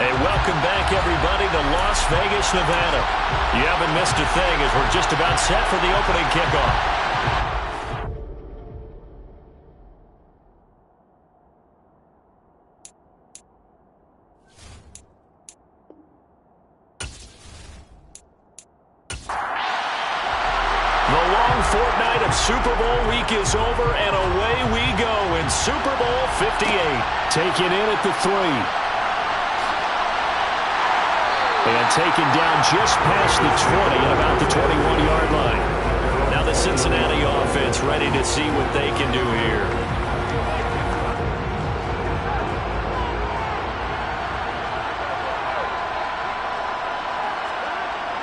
Hey, welcome back, everybody, to Las Vegas, Nevada. You haven't missed a thing as we're just about set for the opening kickoff. The long fortnight of Super Bowl week is over, and away we go in Super Bowl 58. Taken in at the 3. And taken down just past the 20 at about the 21-yard line. Now the Cincinnati offense ready to see what they can do here.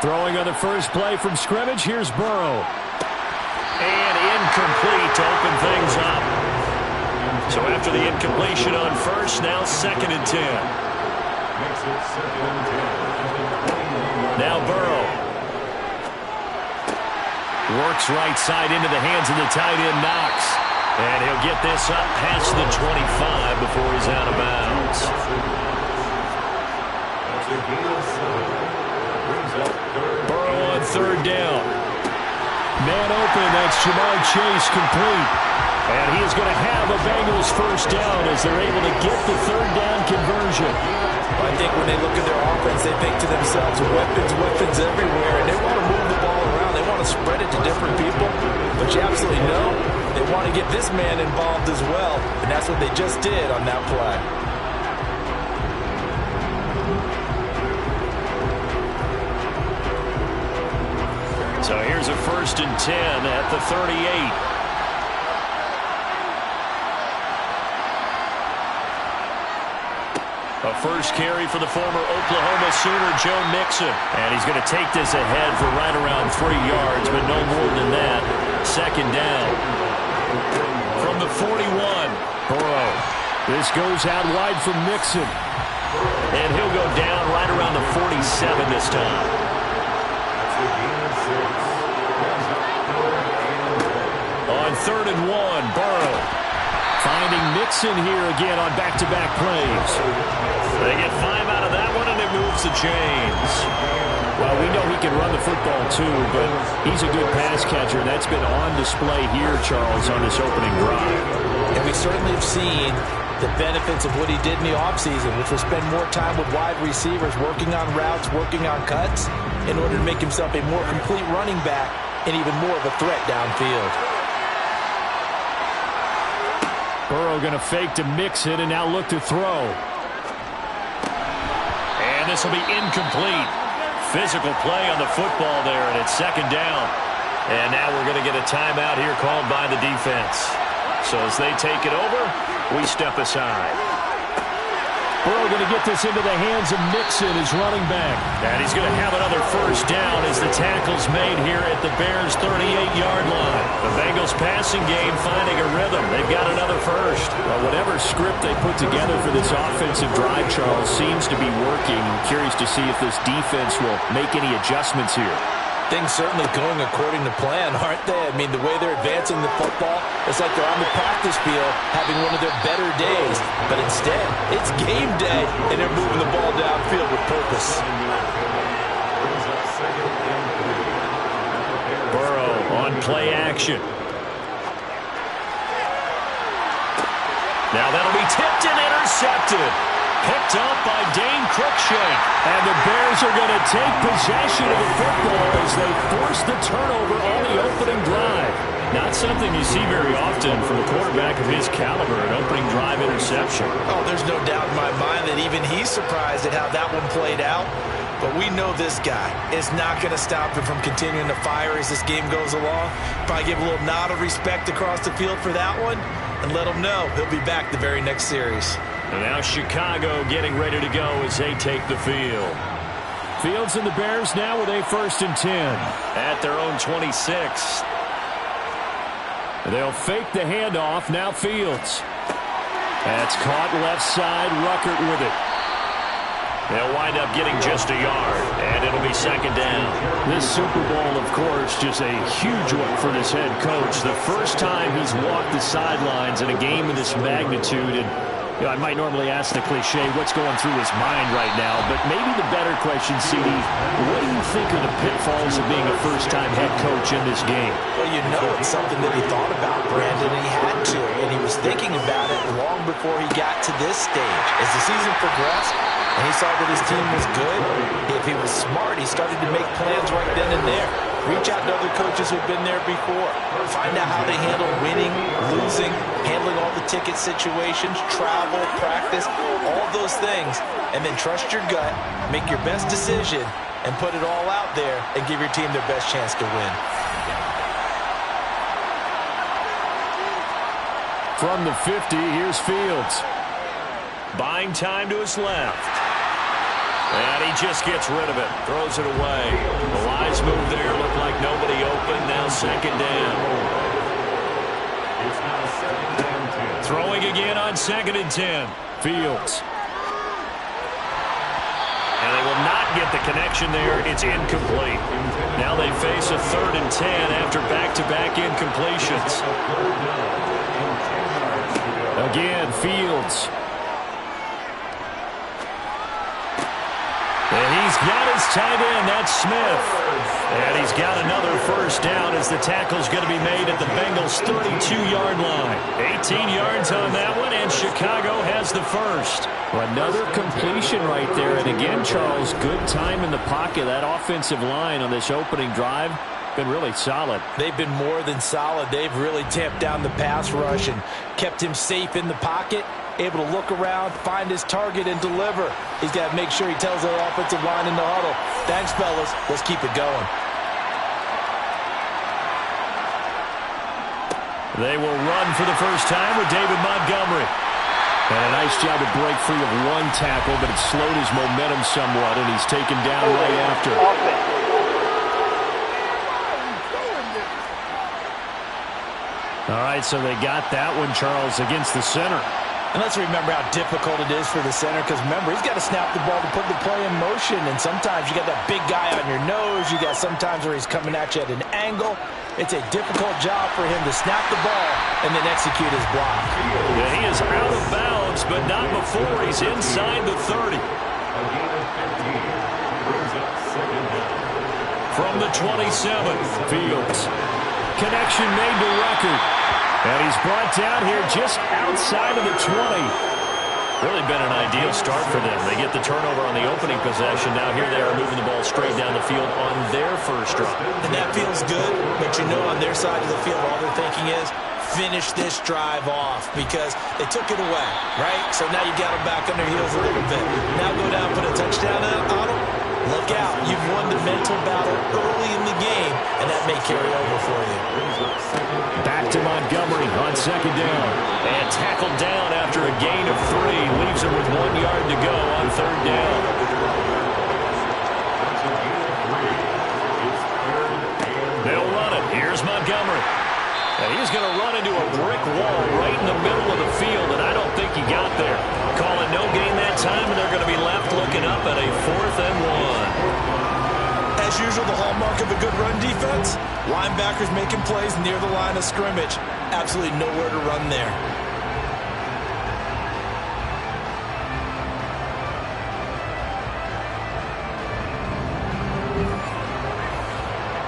Throwing on the first play from scrimmage, here's Burrow. And incomplete to open things up. So after the incompletion on first, now 2nd and 10. Makes it 2nd and 10. Now Burrow. Works right side into the hands of the tight end, Knox. And he'll get this up past the 25 before he's out of bounds. Burrow on 3rd down. Man open, that's Jamar Chase, complete. And he is going to have a Bengals first down as they're able to get the 3rd down conversion. I think when they look at their offense, they think to themselves, weapons everywhere, and they want to move the ball around. They want to spread it to different people. But you absolutely know they want to get this man involved as well, and that's what they just did on that play. So here's a 1st and 10 at the 38. A first carry for the former Oklahoma Sooner, Joe Mixon. And he's going to take this ahead for right around 3 yards, but no more than that. 2nd down. From the 41, Burrow. This goes out wide from Mixon. And he'll go down right around the 47 this time. On 3rd and 1, Burrow. Finding Mixon here again on back-to-back plays. They get 5 out of that one, and it moves the chains. Well, we know he can run the football too, but he's a good pass catcher. That's been on display here, Charles, on this opening drive. And we certainly have seen the benefits of what he did in the offseason, which was spend more time with wide receivers, working on routes, working on cuts, in order to make himself a more complete running back and even more of a threat downfield. Burrow going to fake to Mixon and now look to throw. And this will be incomplete. Physical play on the football there, and it's 2nd down. And now we're going to get a timeout here called by the defense. So as they take it over, we step aside. Burrow going to get this into the hands of Mixon, his running back. And he's going to have another first down as the tackle's made here at the Bears' 38-yard line. The Bengals passing game finding a rhythm. They've got another first. Well, whatever script they put together for this offensive drive, Charles, seems to be working. I'm curious to see if this defense will make any adjustments here. Things certainly going according to plan, aren't they? I mean, the way they're advancing the football, it's like they're on the practice field having one of their better days. But instead, it's game day, and they're moving the ball downfield with purpose. Burrow on play action. Now that'll be tipped and intercepted. Picked up by Dane Cruikshank. And the Bears are going to take possession of the football as they force the turnover on the opening drive. Not something you see very often from a quarterback of his caliber, an opening drive interception. Oh, there's no doubt in my mind that even he's surprised at how that one played out. But we know this guy is not going to stop him from continuing to fire as this game goes along. Probably give a little nod of respect across the field for that one and let him know he'll be back the very next series. And now Chicago getting ready to go as they take the field. Fields and the Bears now with a 1st and 10. At their own 26. They'll fake the handoff. Now Fields. That's caught left side. Ruckert with it. They'll wind up getting just a yard, and it'll be 2nd down. This Super Bowl, of course, just a huge one for this head coach. The first time he's walked the sidelines in a game of this magnitude, and You know, I might normally ask the cliche, what's going through his mind right now, but maybe the better question, CD, what do you think are the pitfalls of being a first-time head coach in this game? Well, you know it's something that he thought about, Brandon, and he had to, and he was thinking about it long before he got to this stage. As the season progressed, and he saw that his team was good, if he was smart, he started to make plans right then and there. Reach out to other coaches who've been there before. Find out how they handle winning, losing, handling all the ticket situations, travel, practice, all those things. And then trust your gut, make your best decision, and put it all out there and give your team their best chance to win. From the 50, here's Fields. Buying time to his left. And he just gets rid of it. Throws it away. The wise move there. Looked like nobody open. Now second down. It's now second and 10. Throwing again on 2nd and 10. Fields. And they will not get the connection there. It's incomplete. Now they face a 3rd and 10 after back-to-back incompletions. Again, Fields. And he's got his tight end. That's Smith. And he's got another first down as the tackle's going to be made at the Bengals' 32-yard line. 18 yards on that one, and Chicago has the first. Another completion right there. And again, Charles, good time in the pocket. That offensive line on this opening drive been really solid. They've been more than solid. They've really tamped down the pass rush and kept him safe in the pocket, able to look around, find his target, and deliver. He's got to make sure he tells their offensive line in the huddle, thanks, fellas. Let's keep it going. They will run for the first time with David Montgomery. And a nice job to break free of one tackle, but it slowed his momentum somewhat, and he's taken down right after. All right, so they got that one, Charles, against the center. And let's remember how difficult it is for the center, because remember, he's got to snap the ball to put the play in motion, and sometimes you got that big guy on your nose. You got sometimes where he's coming at you at an angle. It's a difficult job for him to snap the ball and then execute his block. Yeah, he is out of bounds, but not before he's inside the 30. From the 27th, Fields. Connection made to record. And he's brought down here just outside of the 20. Really been an ideal start for them. They get the turnover on the opening possession. Now here they are moving the ball straight down the field on their first drive. And that feels good, but you know on their side of the field all they're thinking is finish this drive off because they took it away, right? So now you got them back on their heels a little bit. Now go down, put a touchdown on them. Look out. You've won the mental battle early in the game, and that may carry over for you. Back to Montgomery on second down. And tackled down after a gain of 3. Leaves him with 1 yard to go on third down. They'll run it. Here's Montgomery. And he's going to run into a brick wall right in the middle of the field, and I don't think he got there. Call it no gain that time, and they're going to be left looking up at a 4th and 1. As usual, the hallmark of a good run defense, linebackers making plays near the line of scrimmage. Absolutely nowhere to run there.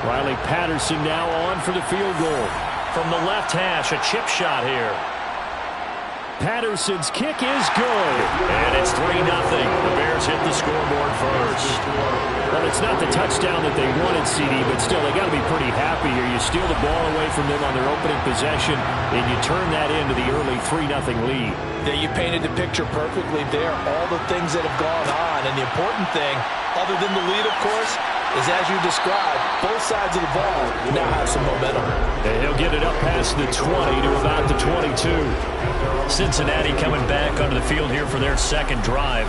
Riley Patterson now on for the field goal. From the left hash, a chip shot here. Patterson's kick is good. And it's 3-0. The Bears hit the scoreboard first. Well, it's not the touchdown that they wanted, CD, but still, they got to be pretty happy here. You steal the ball away from them on their opening possession, and you turn that into the early 3-0 lead. Yeah, you painted the picture perfectly there. All the things that have gone on, and the important thing, other than the lead, of course, is as you described, both sides of the ball now have some momentum. And he'll get it up past the 20 to about the 22. Cincinnati coming back onto the field here for their second drive.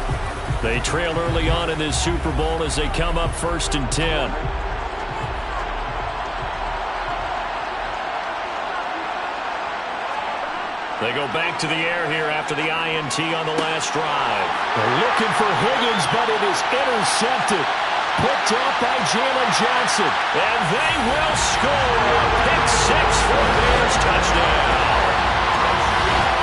They trail early on in this Super Bowl as they come up 1st and 10. They go back to the air here after the INT on the last drive. They're looking for Higgins, but it is intercepted. Picked up by Jalen Johnson. And they will score. A pick 6 for the Bears touchdown.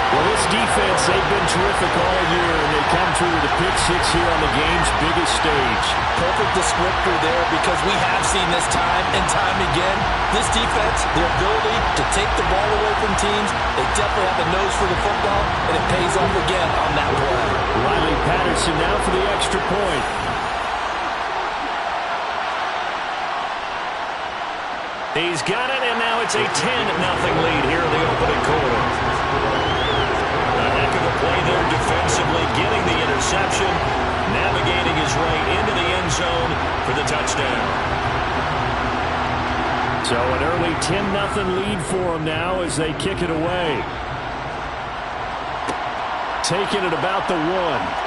Well, this defense, they've been terrific all year, and they come through with a pick six here on the game's biggest stage. Perfect descriptor there, because we have seen this time and time again. This defense, their ability to take the ball away from teams, they definitely have the nose for the football, and it pays off again on that play. Riley Patterson now for the extra point. He's got it, and now it's a 10-0 lead here in the opening quarter. A heck of a play there defensively, getting the interception, navigating his way into the end zone for the touchdown. So an early 10-0 lead for him now as they kick it away. Taking it about the 1.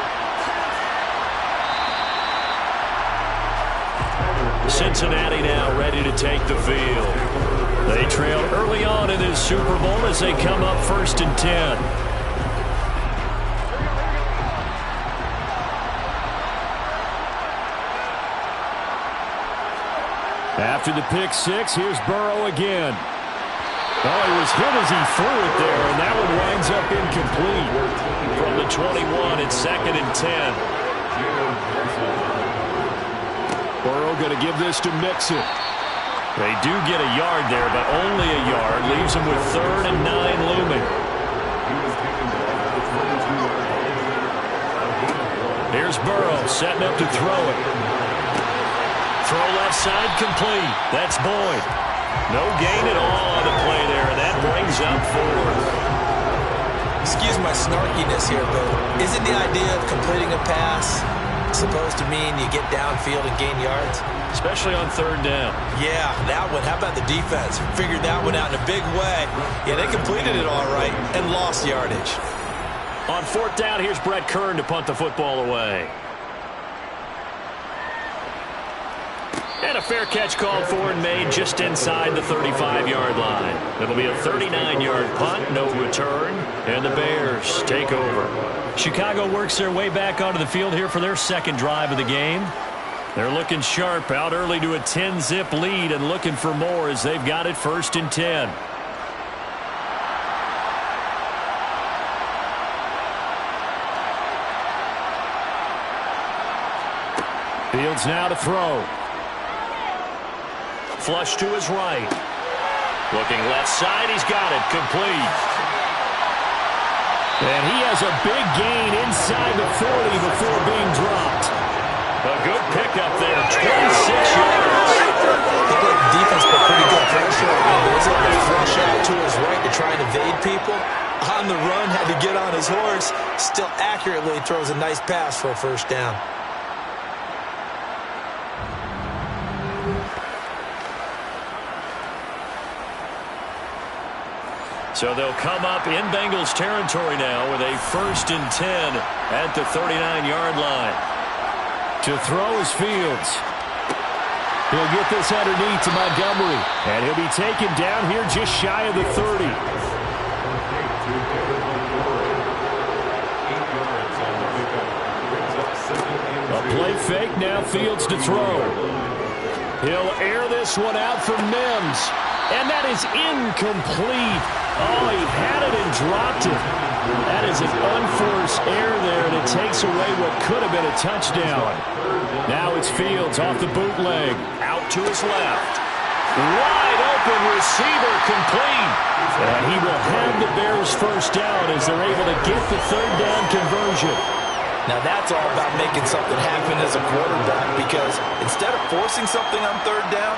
Cincinnati now ready to take the field. They trailed early on in this Super Bowl as they come up 1st and 10. After the pick six, here's Burrow again. Oh, he was hit as he threw it there, and that one winds up incomplete. From the 21, it's 2nd and 10. Burrow going to give this to Mixon. They do get a yard there, but only a yard. Leaves them with 3rd and 9 looming. Here's Burrow setting up to throw it. Throw left side complete. That's Boyd. No gain at all on the play there, and that brings up 4. Excuse my snarkiness here, but isn't the idea of completing a pass supposed to mean you get downfield and gain yards? Especially on 3rd down. Yeah, that one. How about the defense? Figured that one out in a big way. Yeah, they completed it all right and lost yardage. On 4th down, here's Brett Kern to punt the football away. And a fair catch called for and made just inside the 35-yard line. It'll be a 39-yard punt, no return, and the Bears take over. Chicago works their way back onto the field here for their 2nd drive of the game. They're looking sharp, out early to a 10-zip lead and looking for more as they've got it 1st and 10. Fields now to throw. Flush to his right. Looking left side, he's got it, complete. And he has a big gain inside the 40 before being dropped. A good pickup there, 26 yards. Looked like the defense put pretty good pressure on him. He was able to flush out to his right to try and evade people. On the run, had to get on his horse. Still accurately throws a nice pass for a 1st down. So they'll come up in Bengals territory now with a 1st and 10 at the 39-yard line. To throw is Fields. He'll get this underneath to Montgomery. And he'll be taken down here just shy of the 30. A play fake, now Fields to throw. He'll air this one out for Mims. And that is incomplete. Oh, he had it and dropped it. That is an unforced error there, and it takes away what could have been a touchdown. Now it's Fields off the bootleg. Out to his left. Wide open receiver complete. And he will have the Bears 1st down as they're able to get the 3rd down conversion. Now that's all about making something happen as a quarterback, because instead of forcing something on 3rd down,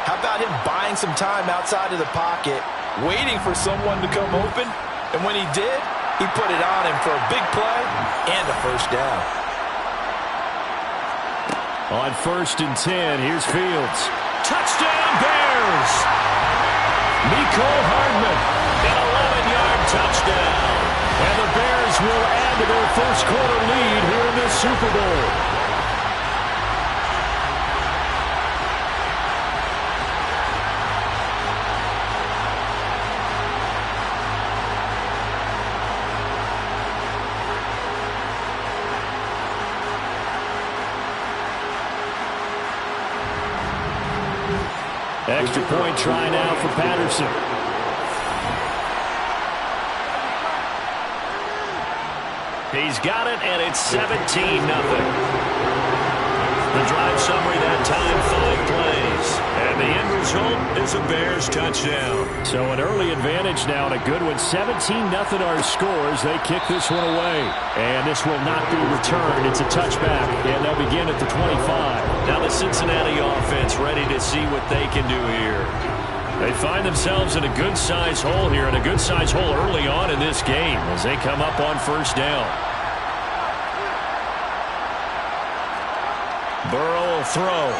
how about him buying some time outside of the pocket, waiting for someone to come open, and when he did, he put it on him for a big play and a 1st down. On 1st and 10, here's Fields. Touchdown Bears! Mecole Hardman. An 11-yard touchdown. And the Bears will add to their 1st quarter lead here in this Super Bowl. Extra point try now for Patterson. He's got it, and it's 17-0. The drive summary that time, 5 plays. And the end result is a Bears touchdown. So an early advantage now, and a good one. 17-0 our scores. They kick this one away. And this will not be returned. It's a touchback, and they'll begin at the 25. Now the Cincinnati offense ready to see what they can do here. They find themselves in a good-sized hole here, and a good-sized hole early on in this game as they come up on first down. Burrow will throw.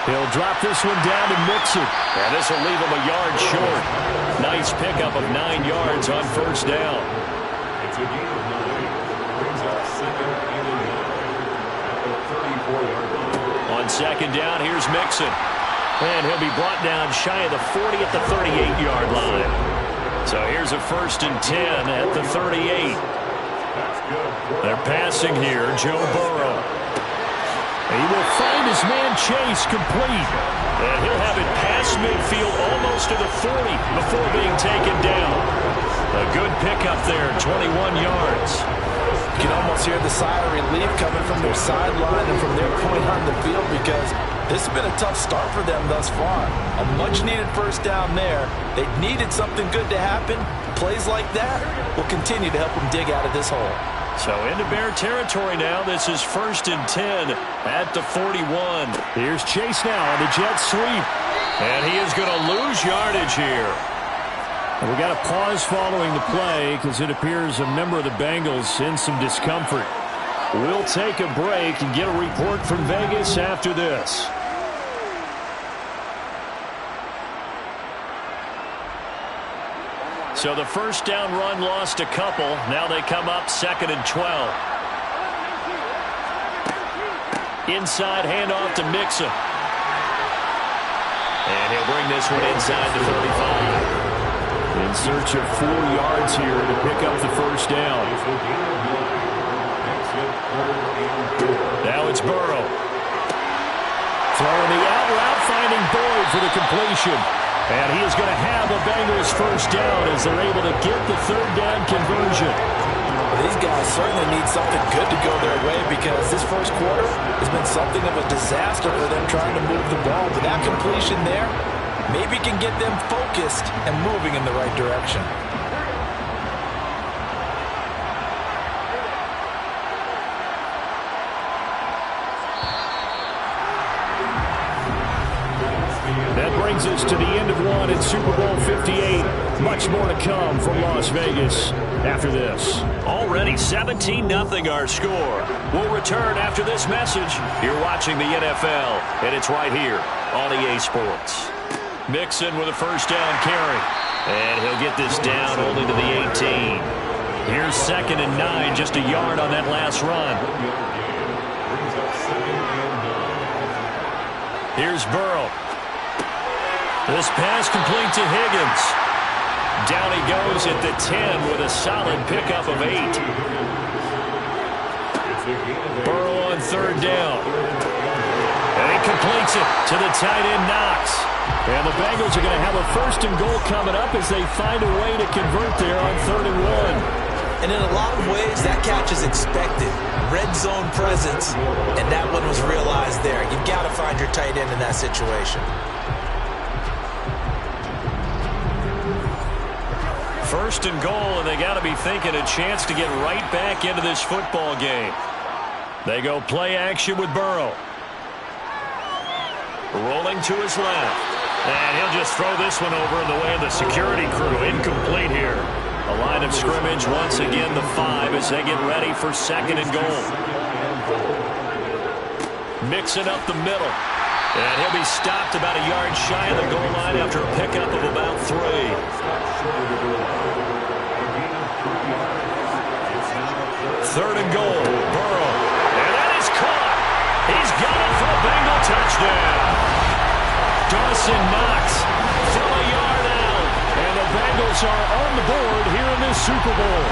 He'll drop this one down to Mixon. And this will leave him a yard short. Nice pickup of 9 yards on first down. It's a gain of 9. Brings up second and 11 at the 34-yard line. On second down, here's Mixon. And he'll be brought down shy of the 40 at the 38-yard line. So here's a 1st and 10 at the 38. They're passing here, Joe Burrow. He will find his man Chase complete. And he'll have it past midfield almost to the 40 before being taken down. A good pickup there, 21 yards. You can almost hear the sigh of relief coming from their sideline and from their point on the field because this has been a tough start for them thus far. A much-needed first down there. They needed something good to happen. Plays like that will continue to help them dig out of this hole. So into Bear territory now. This is 1st and 10 at the 41. Here's Chase now on the jet sweep. And he is going to lose yardage here. And we got a pause following the play because it appears a member of the Bengals in some discomfort. We'll take a break and get a report from Vegas after this. So the first down run lost a couple. Now they come up 2nd and 12. Inside handoff to Mixon. And he'll bring this one inside the 35. In search of 4 yards here to pick up the first down. Now it's Burrow. Throwing the out route, finding Boyd for the completion. And he is going to have a Bengals first down as they're able to get the 3rd down conversion. These guys certainly need something good to go their way because this first quarter has been something of a disaster for them trying to move the ball. But that completion there maybe can get them focused and moving in the right direction. That brings us to the end of one in Super Bowl 58. Much more to come from Las Vegas after this. Already 17-0 our score. We'll return after this message. You're watching the NFL, and it's right here on EA Sports. Mixon with a first down carry. And he'll get this down only to the 18. Here's 2nd and 9, just a yard on that last run. Here's Burrow. This pass complete to Higgins. Down he goes at the 10 with a solid pickup of 8. Burrow on 3rd down. And he completes it to the tight end Knox. And the Bengals are going to have a 1st and goal coming up as they find a way to convert there on 3rd and 1. And in a lot of ways, that catch is expected. Red zone presence, and that one was realized there. You've got to find your tight end in that situation. 1st and goal, and they got to be thinking a chance to get right back into this football game. They go play action with Burrow. Rolling to his left. And he'll just throw this one over in the way of the security crew. Incomplete here. A line of scrimmage once again, the 5 as they get ready for 2nd and goal. Mixing up the middle. And he'll be stopped about a yard shy of the goal line after a pickup of about 3. 3rd and goal. Burrow. And that is caught. He's got it for a Bengal touchdown. Dawson Knox from a yard out. And the Bengals are on the board here in this Super Bowl.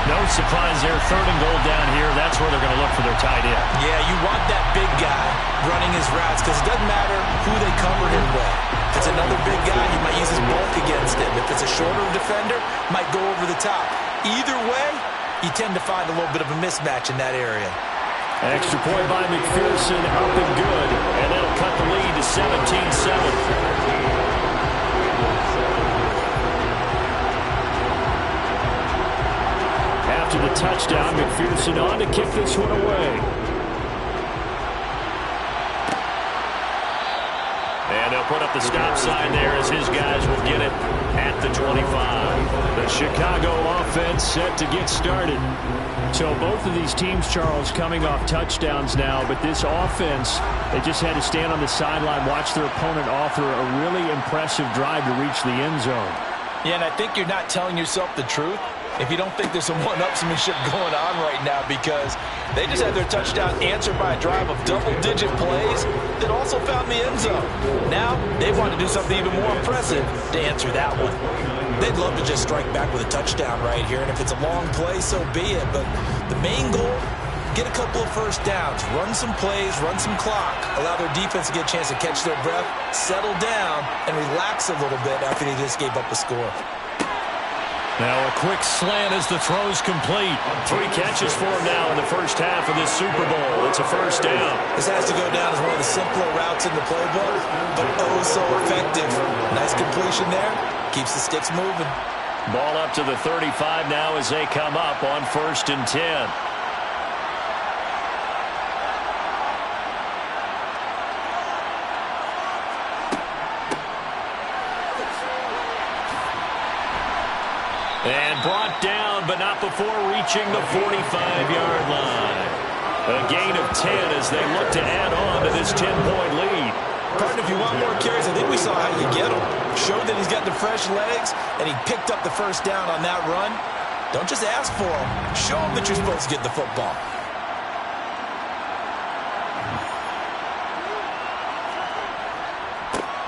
No surprise there. 3rd and goal down here. That's where they're going to look for their tight end. Yeah, you want that big guy running his routes because it doesn't matter who they covered him with. If it's another big guy, he might use his bulk against him. If it's a shorter defender, might go over the top. Either way, you tend to find a little bit of a mismatch in that area. Extra point by McPherson, up and good, and that'll cut the lead to 17-7. After the touchdown, McPherson on to kick this one away. And they'll put up the stop sign there as his guys will get it at the 25. The Chicago offense set to get started. So both of these teams, Charles, coming off touchdowns now, but this offense, they just had to stand on the sideline, watch their opponent offer a really impressive drive to reach the end zone. Yeah, and I think you're not telling yourself the truth if you don't think there's some one-upsmanship going on right now, because they just had their touchdown answered by a drive of double-digit plays that also found the end zone. Now they want to do something even more impressive to answer that one. They'd love to just strike back with a touchdown right here, and if it's a long play, so be it. But the main goal, get a couple of first downs, run some plays, run some clock, allow their defense to get a chance to catch their breath, settle down, and relax a little bit after they just gave up a score. Now a quick slant as the throw's complete. 3 catches for him now in the first half of this Super Bowl. It's a first down. This has to go down as one of the simpler routes in the playbook, but oh so effective. Nice completion there. Keeps the sticks moving. Ball up to the 35 now as they come up on 1st and 10. And brought down, but not before reaching the 45-yard line. A gain of 10 as they look to add on to this 10-point lead. Partner, if you want more carries, I think we saw how you get him. Showed that he's got the fresh legs, and he picked up the first down on that run. Don't just ask for him. Show him that you're supposed to get the football.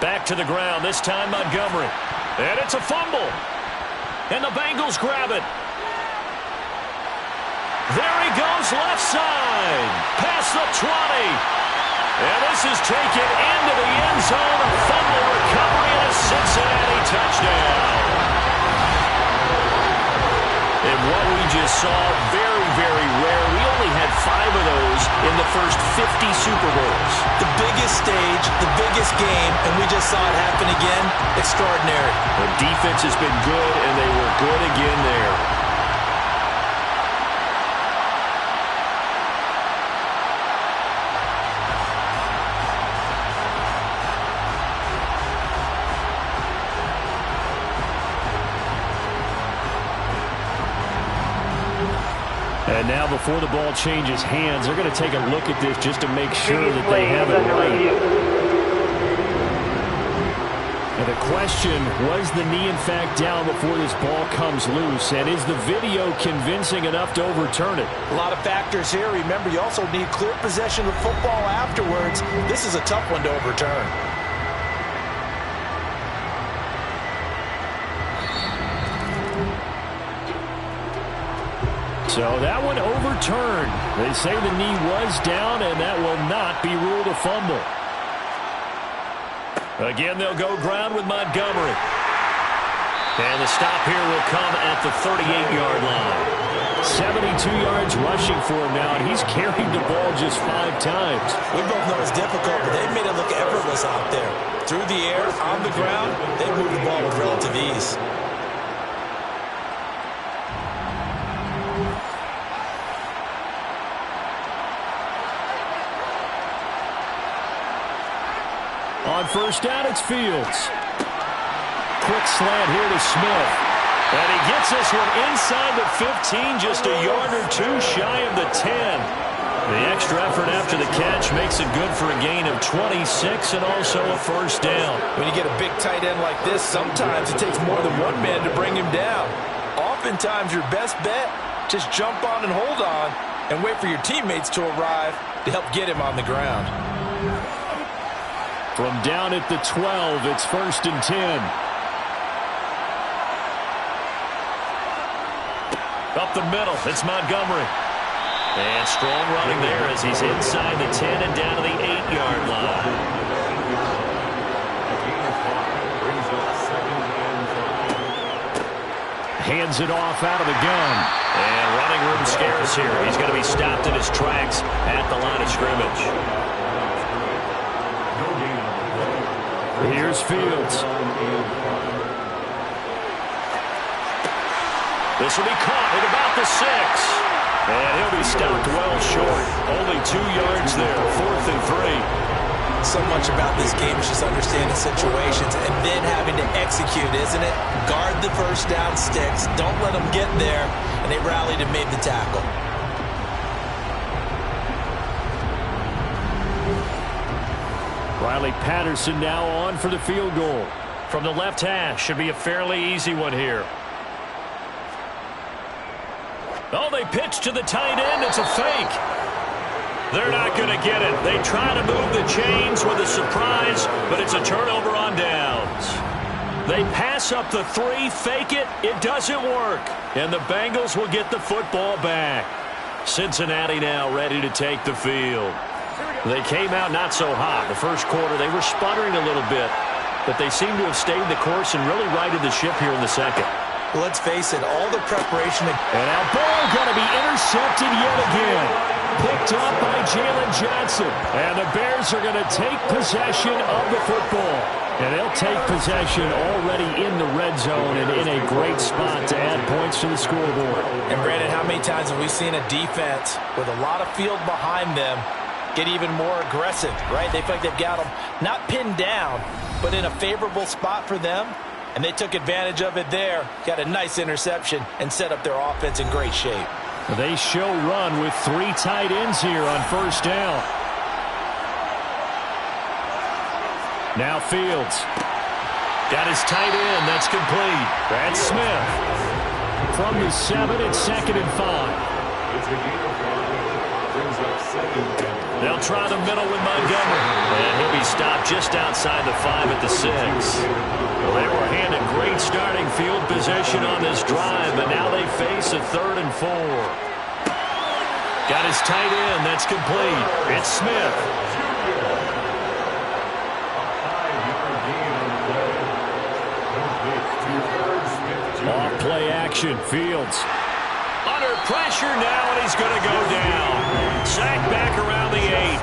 Back to the ground, this time Montgomery. And it's a fumble. And the Bengals grab it. There he goes, left side. Past the 20. And this is taken into the end zone. A fumble recovery and a Cincinnati touchdown. And what we just saw, very, very rare. We only had 5 of those in the first 50 Super Bowls. The biggest stage, the biggest game, and we just saw it happen again. Extraordinary. The defense has been good, and they were good again there. And now before the ball changes hands, they're going to take a look at this just to make sure that they have it right. And the question, was the knee in fact down before this ball comes loose? And is the video convincing enough to overturn it? A lot of factors here. Remember, you also need clear possession of football afterwards. This is a tough one to overturn. So that one overturned. They say the knee was down, and that will not be ruled a fumble. Again, they'll go ground with Montgomery. And the stop here will come at the 38-yard line. 72 yards rushing for him now, and he's carried the ball just 5 times. We both know it's difficult, but they've made it look effortless out there. Through the air, on the ground, they've moved the ball with relative ease. On first down, it's Fields. Quick slant here to Smith. And he gets this one inside the 15, just a yard or 2 shy of the 10. The extra effort after the catch makes it good for a gain of 26 and also a first down. When you get a big tight end like this, sometimes it takes more than one man to bring him down. Oftentimes, your best bet, just jump on and hold on and wait for your teammates to arrive to help get him on the ground. From down at the 12, it's 1st and 10. Up the middle, it's Montgomery. And strong running there as he's inside the 10 and down to the 8-yard line. Hands it off out of the gun. And running room scarce here. He's going to be stopped in his tracks at the line of scrimmage. Here's Fields. This will be caught at about the 6. And he'll be stopped well short. Only 2 yards there, 4th and 3. So much about this game is just understanding situations and then having to execute, isn't it? Guard the first down sticks. Don't let them get there. And they rallied and made the tackle. Riley Patterson now on for the field goal. From the left hash, should be a fairly easy one here. Oh, they pitch to the tight end. It's a fake. They're not going to get it. They try to move the chains with a surprise, but it's a turnover on downs. They pass up the 3, fake it. It doesn't work. And the Bengals will get the football back. Cincinnati now ready to take the field. They came out not so hot. The first quarter, they were sputtering a little bit, but they seem to have stayed the course and really righted the ship here in the second. Well, let's face it, all the preparation. And now ball going to be intercepted yet again. Picked up by Jalen Johnson. And the Bears are going to take possession of the football. And they'll take possession already in the red zone and in a great spot to add points to the scoreboard. And Brandon, how many times have we seen a defense with a lot of field behind them get even more aggressive, right? They feel like they've got them not pinned down, but in a favorable spot for them. And they took advantage of it there. Got a nice interception and set up their offense in great shape. They show run with 3 tight ends here on first down. Now Fields. Got his tight end. That's complete. That's Smith. From the 7, it's 2nd and 5. It's a gain of 5. Brings up 2nd down. They'll try the middle with Montgomery. And he'll be stopped just outside the 5 at the 6. Well, they were handed great starting field position on this drive, but now they face a 3rd and 4. Got his tight end. That's complete. It's Smith. Off play action. Fields. Under pressure now, and he's going to go down. Sack back around the 8.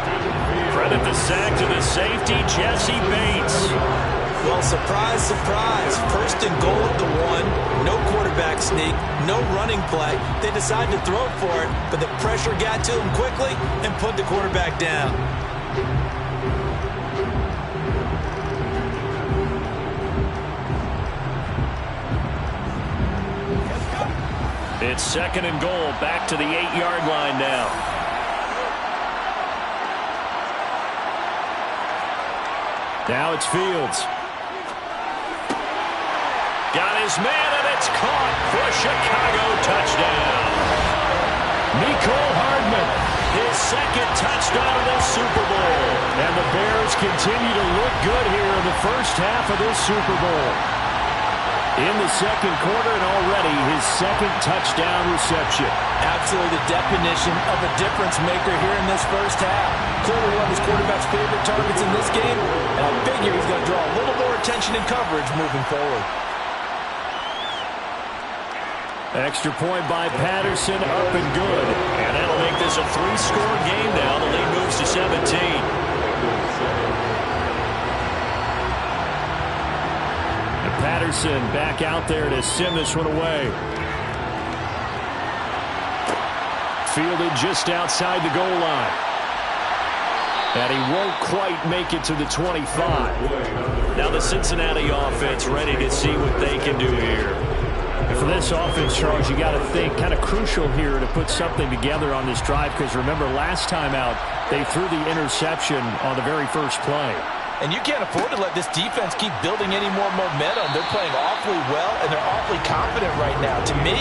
Credit the sack to the safety, Jesse Bates. Well, surprise, surprise. 1st and goal at the 1. No quarterback sneak, no running play. They decided to throw for it, but the pressure got to him quickly and put the quarterback down. It's 2nd and goal, back to the 8-yard line now. Now it's Fields. Got his man, and it's caught for a Chicago touchdown. Nicole Hardman. His 2nd touchdown of the Super Bowl. And the Bears continue to look good here in the first half of this Super Bowl. In the second quarter, and already his 2nd touchdown reception. Absolutely the definition of a difference maker here in this first half. Clearly one of his quarterback's favorite targets in this game, and I figure he's going to draw a little more attention and coverage moving forward. Extra point by Patterson, up and good. And that'll make this a 3-score game now. The lead moves to 17. Patterson back out there to send this one away. Fielded just outside the goal line. And he won't quite make it to the 25. Now the Cincinnati offense ready to see what they can do here. And for this offense, Charles, you got to think kind of crucial here to put something together on this drive, because remember last time out they threw the interception on the very first play. And you can't afford to let this defense keep building any more momentum. They're playing awfully well, and they're awfully confident right now. To me,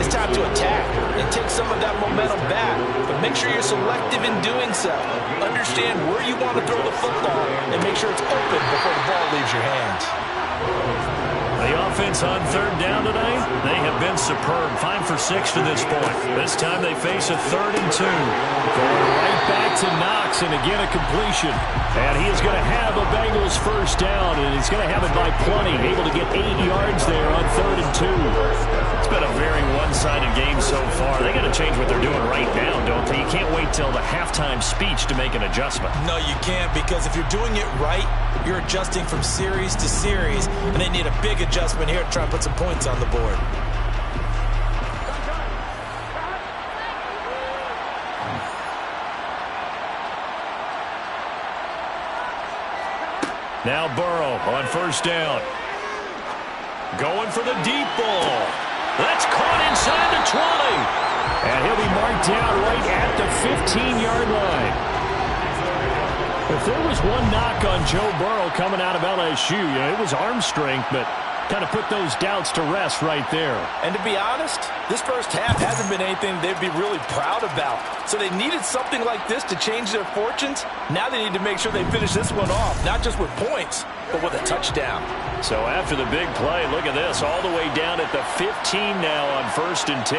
it's time to attack and take some of that momentum back. But make sure you're selective in doing so. Understand where you want to throw the football and make sure it's open before the ball leaves your hands. The offense on third down tonight, they have been superb. 5 for 6 to this point. This time they face a 3rd and 2. Going right back to Knox, and again a completion. And he is going to have a Bengals first down, and he's going to have it by plenty. Able to get 8 yards there on 3rd and 2. It's been a very one-sided game so far. They got to change what they're doing right now, don't they? You can't wait till the halftime speech to make an adjustment. No, you can't, because if you're doing it right, you're adjusting from series to series, and they need a big adjustment here to try and put some points on the board. Now Burrow on first down. Going for the deep ball. That's caught inside the 20. And he'll be marked down right at the 15-yard line. If there was one knock on Joe Burrow coming out of LSU, it was arm strength, but kind of put those doubts to rest right there. And to be honest, this first half hasn't been anything they'd be really proud about. So they needed something like this to change their fortunes. Now they need to make sure they finish this one off, not just with points, but with a touchdown. So after the big play, look at this, all the way down at the 15 now on 1st and 10.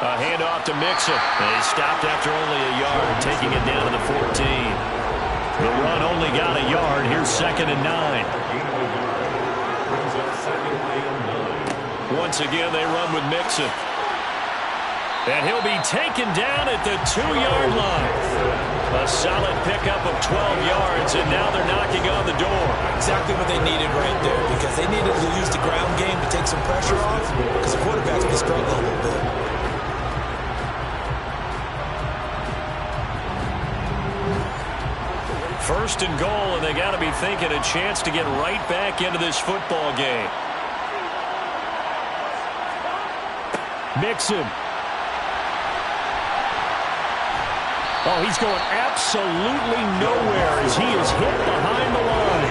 A handoff to Mixon. And he stopped after only a yard, taking it down to the 14. The run only got a yard. Here's 2nd and 9. Once again, they run with Mixon. And he'll be taken down at the 2-yard line. A solid pickup of 12 yards, and now they're knocking on the door. Exactly what they needed right there, because they needed to use the ground game to take some pressure off, because the quarterback's been struggling a little bit. First and goal, and they got to be thinking a chance to get right back into this football game. Mixon. Oh, he's going absolutely nowhere as he is hit behind the line.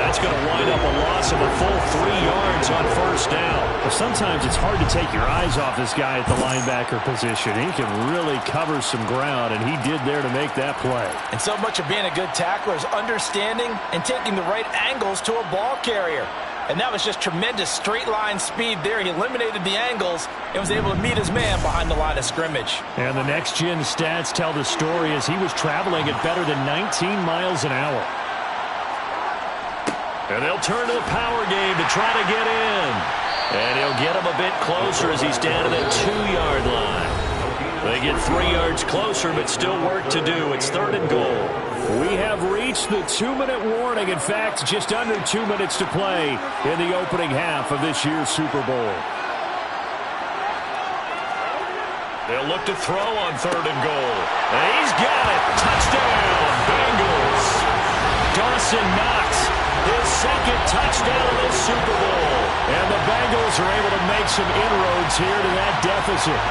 That's going to wind up a loss of a full 3 yards on first down. Well, sometimes it's hard to take your eyes off this guy at the linebacker position. He can really cover some ground, and he did there to make that play. And so much of being a good tackler is understanding and taking the right angles to a ball carrier. And that was just tremendous straight-line speed there. He eliminated the angles and was able to meet his man behind the line of scrimmage. And the next-gen stats tell the story as he was traveling at better than 19 miles an hour. And they'll turn to the power game to try to get in. And he'll get him a bit closer as he's down to the 2-yard line. They get 3 yards closer, but still work to do. It's 3rd and goal. We have reached the 2-minute warning. In fact, just under 2 minutes to play in the opening half of this year's Super Bowl. They'll look to throw on 3rd and goal. And he's got it. Touchdown, Bengals. Dawson Knox, his 2nd touchdown of this Super Bowl. And the Bengals are able to make some inroads here to that deficit.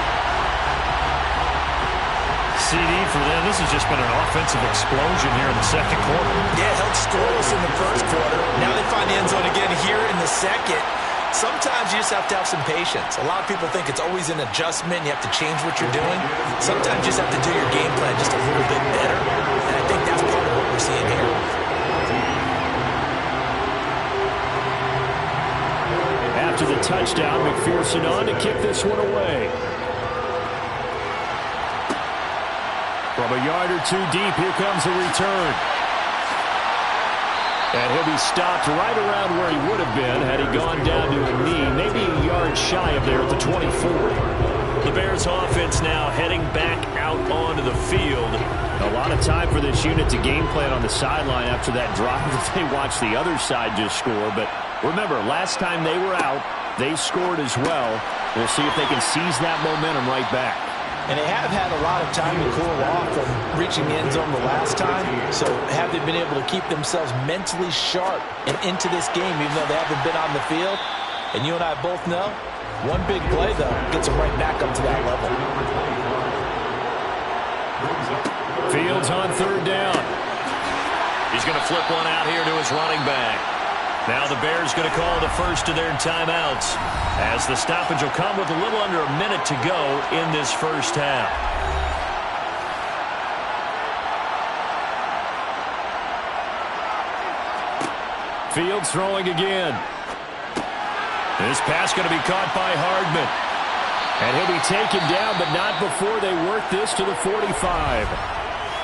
CD for them, this has just been an offensive explosion here in the 2nd quarter. Yeah, held scoreless in the 1st quarter. Now they find the end zone again here in the 2nd. Sometimes you just have to have some patience. A lot of people think it's always an adjustment. You have to change what you're doing. Sometimes you just have to do your game plan just a little bit better. And I think that's part of what we're seeing here. After the touchdown, McPherson on to kick this one away. From a yard or 2 deep, here comes the return. And he'll be stopped right around where he would have been had he gone down to a knee, maybe a yard shy of there at the 24. The Bears offense now heading back out onto the field. A lot of time for this unit to game plan on the sideline after that drive that they watched the other side just score. But remember, last time they were out, they scored as well. We'll see if they can seize that momentum right back. And they have had a lot of time to cool off from reaching the end zone the last time. So have they been able to keep themselves mentally sharp and into this game, even though they haven't been on the field? And you and I both know, one big play, though, gets them right back up to that level. Fields on 3rd down. He's going to flip one out here to his running back. Now the Bears going to call the first of their timeouts as the stoppage will come with a little under a minute to go in this first half. Fields throwing again. This pass going to be caught by Hardman. And he'll be taken down, but not before they work this to the 45.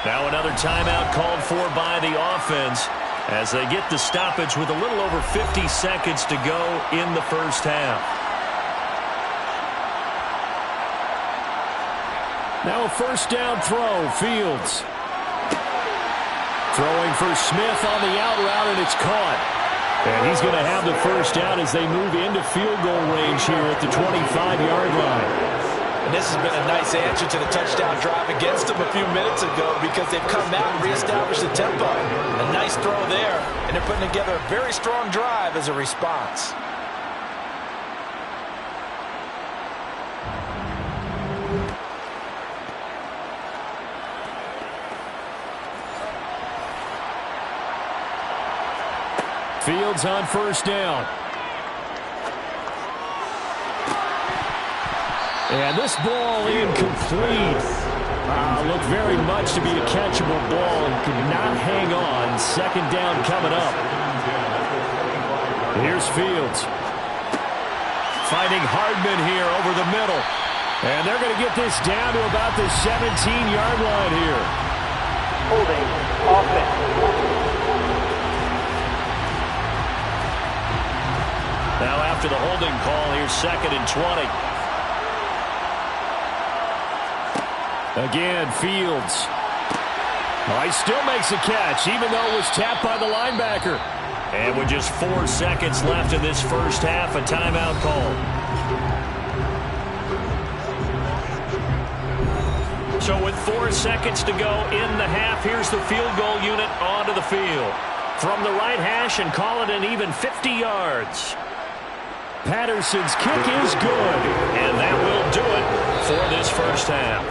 Now another timeout called for by the offense as they get the stoppage with a little over 50 seconds to go in the first half. Now a first down throw, Fields. Throwing for Smith on the out route, and it's caught. And he's going to have the first down as they move into field goal range here at the 25-yard line. And this has been a nice answer to the touchdown drive against them a few minutes ago because they've come out and reestablished the tempo. A nice throw there, and they're putting together a very strong drive as a response. Fields on first down. And this ball incomplete. Looked very much to be a catchable ball and could not hang on. Second down coming up. Here's Fields. Finding Hardman here over the middle. And they're going to get this down to about the 17-yard line here. Holding offense. Now after the holding call, here's 2nd and 20. Again, Fields. Oh, he still makes a catch, even though it was tapped by the linebacker. And with just 4 seconds left in this first half, a timeout call. So with 4 seconds to go in the half, here's the field goal unit onto the field. From the right hash and call it an even 50 yards. Patterson's kick is good. And that will do it for this first half.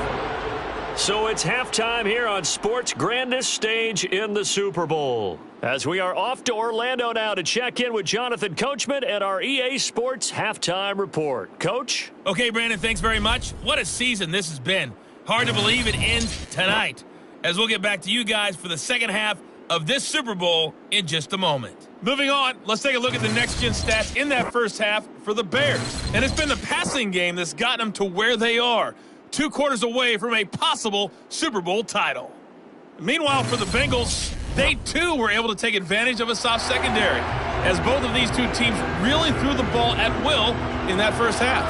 So it's halftime here on sports' grandest stage in the Super Bowl. As we are off to Orlando now to check in with Jonathan Coachman at our EA Sports Halftime Report. Coach? Okay, Brandon, thanks very much. What a season this has been. Hard to believe it ends tonight. As we'll get back to you guys for the second half of this Super Bowl in just a moment. Moving on, let's take a look at the next-gen stats in that first half for the Bears. And it's been the passing game that's gotten them to where they are, 2 quarters away from a possible Super Bowl title. Meanwhile, for the Bengals, they too were able to take advantage of a soft secondary, as both of these two teams really threw the ball at will in that first half.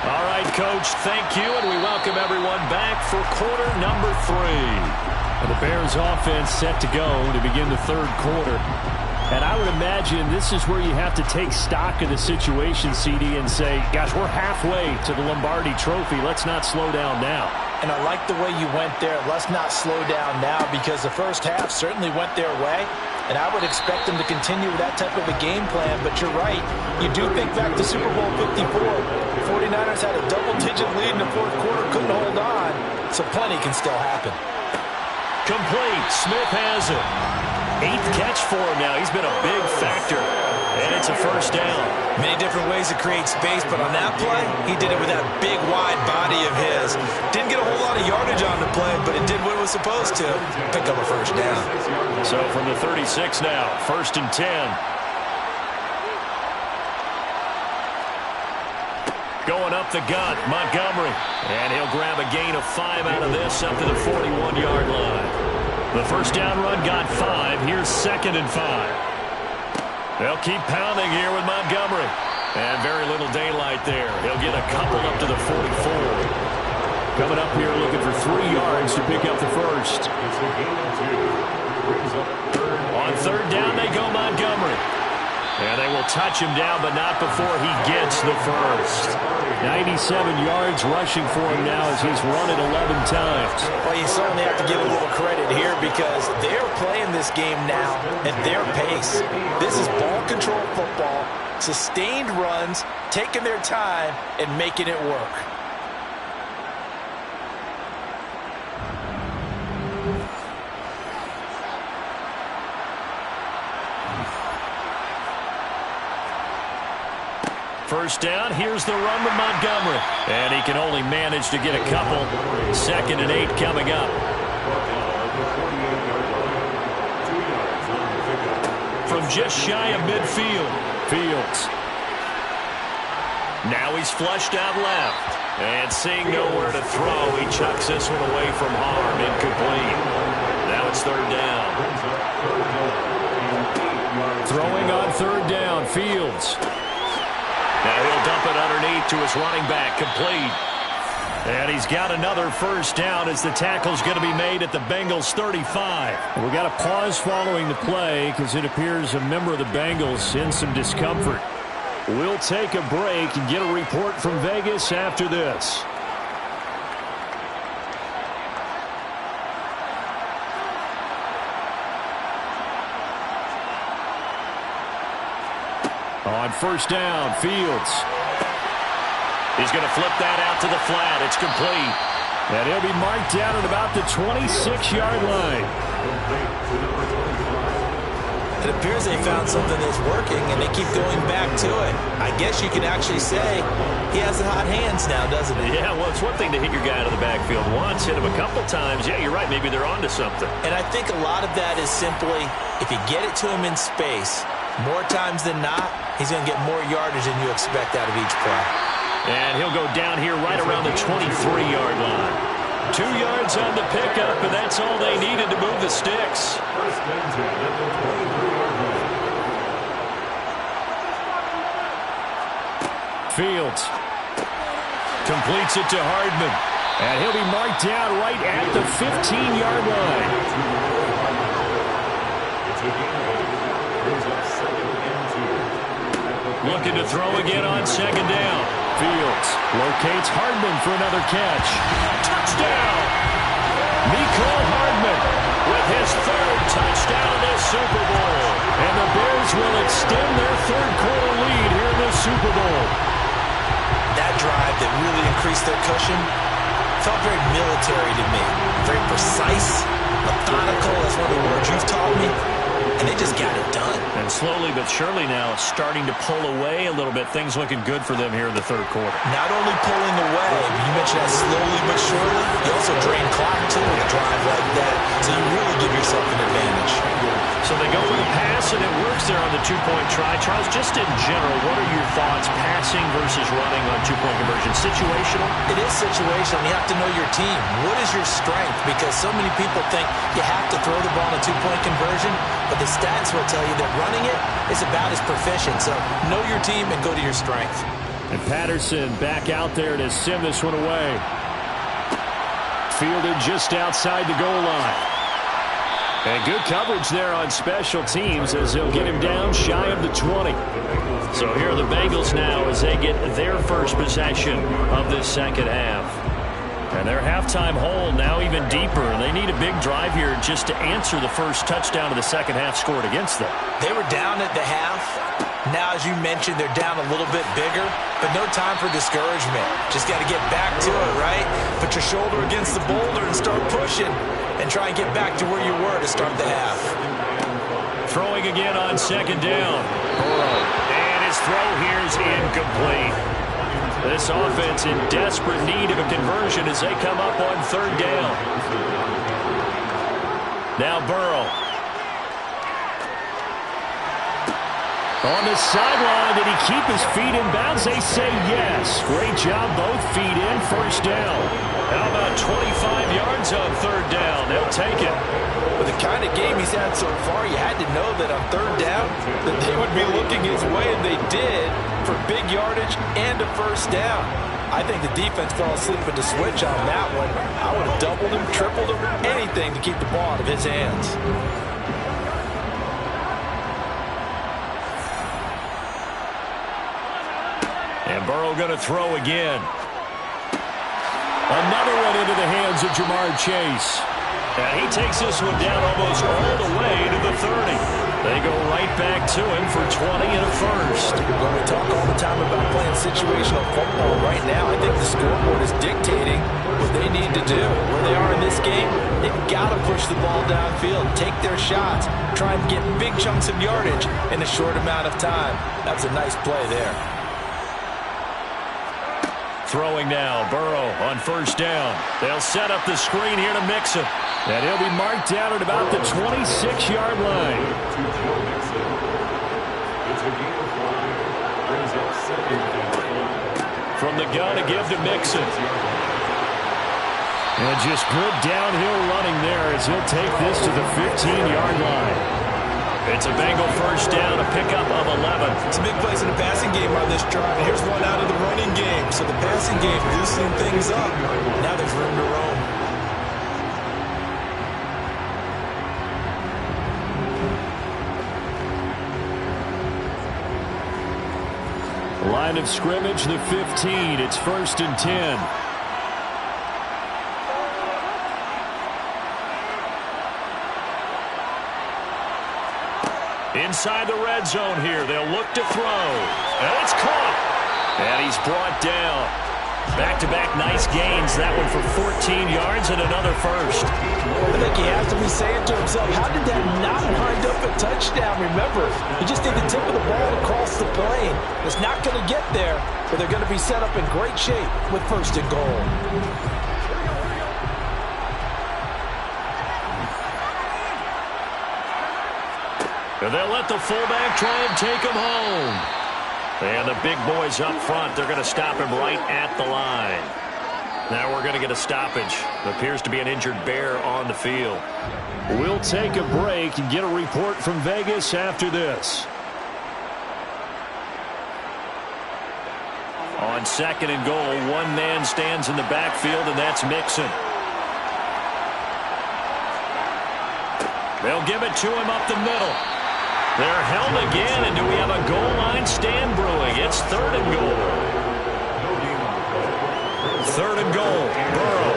All right, Coach, thank you, and we welcome everyone back for quarter number 3. And the Bears offense set to go to begin the third quarter. And I would imagine this is where you have to take stock of the situation, CD, and say, gosh, we're halfway to the Lombardi Trophy. Let's not slow down now. And I like the way you went there. Let's not slow down now because the first half certainly went their way. And I would expect them to continue with that type of a game plan. But you're right. You do think back to Super Bowl 54. 49ers had a double-digit lead in the fourth quarter, couldn't hold on. So plenty can still happen. Complete. Smith has it. 8th catch for him now. He's been a big factor. And it's a first down. Many different ways to create space, but on that play, he did it with that big, wide body of his. Didn't get a whole lot of yardage on the play, but it did what it was supposed to. Pick up a first down. So from the 36 now, 1st and 10. Going up the gut, Montgomery. And he'll grab a gain of 5 out of this up to the 41-yard line. The first down run got 5. Here's 2nd and 5. They'll keep pounding here with Montgomery. And very little daylight there. He'll get a couple up to the 44. Coming up here looking for 3 yards to pick up the first. On 3rd down they go Montgomery. And they will touch him down, but not before he gets the first. 97 yards rushing for him now as he's run it 11 times. Well, you certainly have to give a little credit here because they're playing this game now at their pace. This is ball control football, sustained runs, taking their time, and making it work. First down, here's the run with Montgomery. And he can only manage to get a couple. 2nd and 8 coming up. From just shy of midfield. Fields. Now he's flushed out left. And seeing nowhere to throw, he chucks this one away from harm. Incomplete. Now it's third down. Throwing on third down, Fields. Now he'll dump it underneath to his running back, complete. And he's got another first down as the tackle's going to be made at the Bengals 35. We got a pause following the play because it appears a member of the Bengals in some discomfort. We'll take a break and get a report from Vegas after this. On first down, Fields. He's going to flip that out to the flat. It's complete. And he'll be marked down at about the 26-yard line. It appears they found something that's working, and they keep going back to it. I guess you can actually say he has the hot hands now, doesn't he? Yeah, well, it's one thing to hit your guy out of the backfield once, hit him a couple times. Yeah, you're right. Maybe they're onto something. And I think a lot of that is simply if you get it to him in space, more times than not, he's going to get more yardage than you expect out of each play. And he'll go down here right around the 23-yard line. 2 yards on the pickup, and that's all they needed to move the sticks. Fields completes it to Hardman. And he'll be marked down right at the 15-yard line. Looking to throw again on second down. Fields locates Hardman for another catch. Touchdown! Mecole Hardman with his third touchdown this Super Bowl. And the Bears will extend their third-quarter lead here in the Super Bowl. That drive that really increased their cushion felt very military to me. Very precise, methodical. That's one of the words you've taught me. And they just got it done. And slowly but surely now starting to pull away a little bit. Things looking good for them here in the third quarter. Not only pulling away, you mentioned that slowly but surely, you also drain clock too with a drive like that. So you really give yourself an advantage. So they go for the pass, and it works there on the two-point try. Charles, just in general, what are your thoughts passing versus running on two-point conversion? Situational? It is situational. You have to know your team. What is your strength? Because so many people think you have to throw the ball in a two-point conversion, but the stats will tell you that running it is about as proficient. So know your team and go to your strength. And Patterson back out there to send this one away. Fielded just outside the goal line. And good coverage there on special teams as they'll get him down shy of the 20. So here are the Bengals now as they get their first possession of this second half. And their halftime hole now even deeper. They need a big drive here just to answer the first touchdown of the second half scored against them. They were down at the half. Now, as you mentioned, they're down a little bit bigger, but no time for discouragement. Just got to get back to it, right? Put your shoulder against the boulder and start pushing and try and get back to where you were to start the half. Throwing again on second down. And his throw here is incomplete. This offense in desperate need of a conversion as they come up on third down. Now Burrow. On the sideline, did he keep his feet in bounds? They say yes. Great job, both feet in, first down. How about 25 yards on third down? They'll take it. With the kind of game he's had so far, you had to know that on third down that they would be looking his way, and they did, for big yardage and a first down. I think the defense fell asleep at the switch on that one. I would have doubled him, tripled him, anything to keep the ball out of his hands. And Burrow going to throw again. Another one into the hands of Jamar Chase. And he takes this one down almost all the way to the 30. They go right back to him for 20 and a first. Well, we talk all the time about playing situational football. Right now, I think the scoreboard is dictating what they need to do. Where they are in this game, they've got to push the ball downfield, take their shots, try and get big chunks of yardage in a short amount of time. That was a nice play there. Throwing now, Burrow on first down. They'll set up the screen here to Mixon. And he'll be marked down at about the 26-yard line. It's a gain of 5. Brings up second and 5. From the gun to give to Mixon. And just good downhill running there as he'll take this to the 15-yard line. It's a Bengal first down, a pickup of 11. It's a big place in the passing game on this drive. Here's one out of the running game. So the passing game loosening things up. Now there's room to roam. Line of scrimmage, the 15. It's 1st and 10. Inside the red zone here. They'll look to throw. And it's caught. And he's brought down. Back-to-back nice gains. That one for 14 yards and another first. I think he has to be saying to himself, how did that not wind up a touchdown? Remember, he just did the tip of the ball across the plane. It's not going to get there, but they're going to be set up in great shape with 1st and goal. And they'll let the fullback try and take him home. And the big boys up front, they're going to stop him right at the line. Now we're going to get a stoppage. It appears to be an injured bear on the field. We'll take a break and get a report from Vegas after this. On 2nd and goal, one man stands in the backfield, and that's Mixon. They'll give it to him up the middle. They're held again, and do we have a goal line stand brewing? It's 3rd and goal. 3rd and goal. Burrow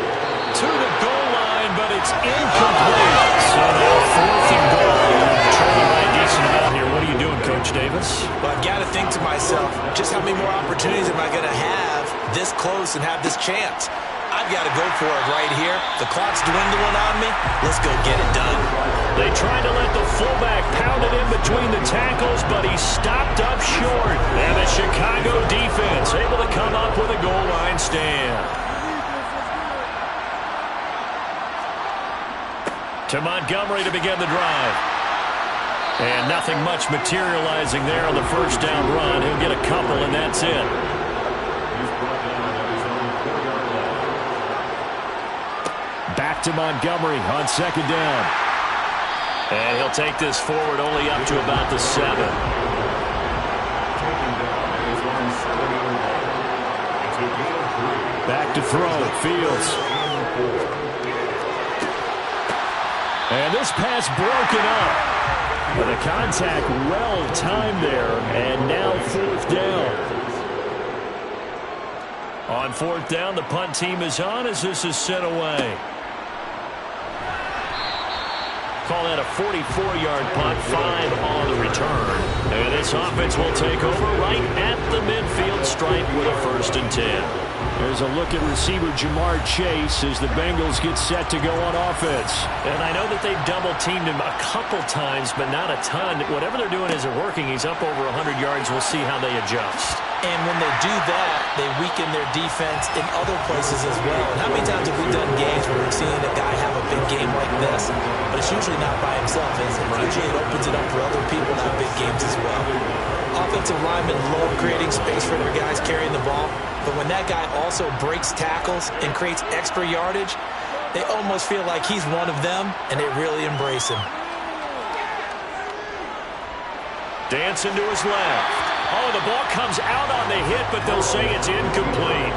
to the goal line, but it's incomplete. So now 4th and goal. Trailing by a decent amount here. What are you doing, Coach Davis? Well, I've got to think to myself, just how many more opportunities am I going to have this close and have this chance? I've got to go for it right here. The clock's dwindling on me. Let's go get it done. They tried to let the fullback pound it in between the tackles, but he stopped up short. And the Chicago defense able to come up with a goal line stand. To Montgomery to begin the drive. And nothing much materializing there on the first down run. He'll get a couple, and that's it. Back to Montgomery on 2nd down. And he'll take this forward only up to about the 7. Back to throw. Fields. And this pass broken up. But the contact well timed there. And now 4th down. On 4th down, the punt team is on as this is sent away. Call that a 44-yard punt, 5 on the return. And this offense will take over right at the midfield stripe with a 1st and 10. There's a look at receiver Jamar Chase as the Bengals get set to go on offense. And I know that they've double-teamed him a couple times, but not a ton. Whatever they're doing isn't working. He's up over 100 yards. We'll see how they adjust. And when they do that, they weaken their defense in other places as well. And how many times have we done games where we've seen a guy have a big game like this, but it's usually not by himself, is it? Usually it opens it up for other people to have big games as well. Offensive linemen love creating space for their guys carrying the ball, but when that guy also breaks tackles and creates extra yardage, they almost feel like he's one of them, and they really embrace him. Dancing to his left. Oh, the ball comes out on the hit, but they'll say it's incomplete.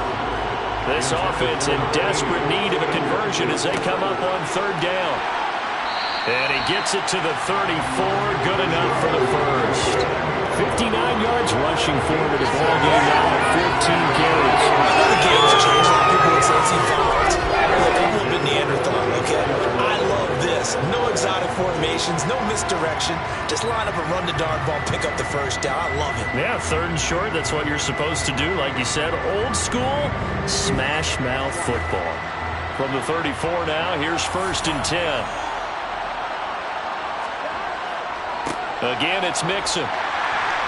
This offense in desperate need of a conversion as they come up on 3rd down. And he gets it to the 34, good enough for the first. 59 yards rushing forward the ball game now at 15 carries. The game has changed. A lot of people would say it's evolved. Look, I'm a little bit Neanderthal, okay? I love this. No exotic formations, no misdirection. Just line up and run the darn ball, pick up the first down. I love it. Yeah, 3rd and short, that's what you're supposed to do. Like you said, old school, smash mouth football. From the 34 now, here's 1st and 10. Again, it's Mixon.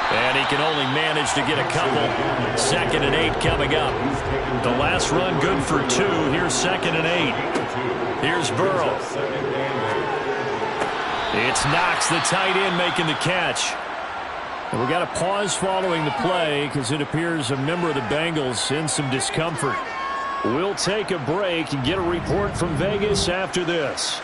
And he can only manage to get a couple. 2nd and 8 coming up. The last run good for 2. Here's 2nd and 8. Here's Burrow. It's Knox, the tight end, making the catch. And we got a pause following the play because it appears a member of the Bengals in some discomfort. We'll take a break and get a report from Vegas after this.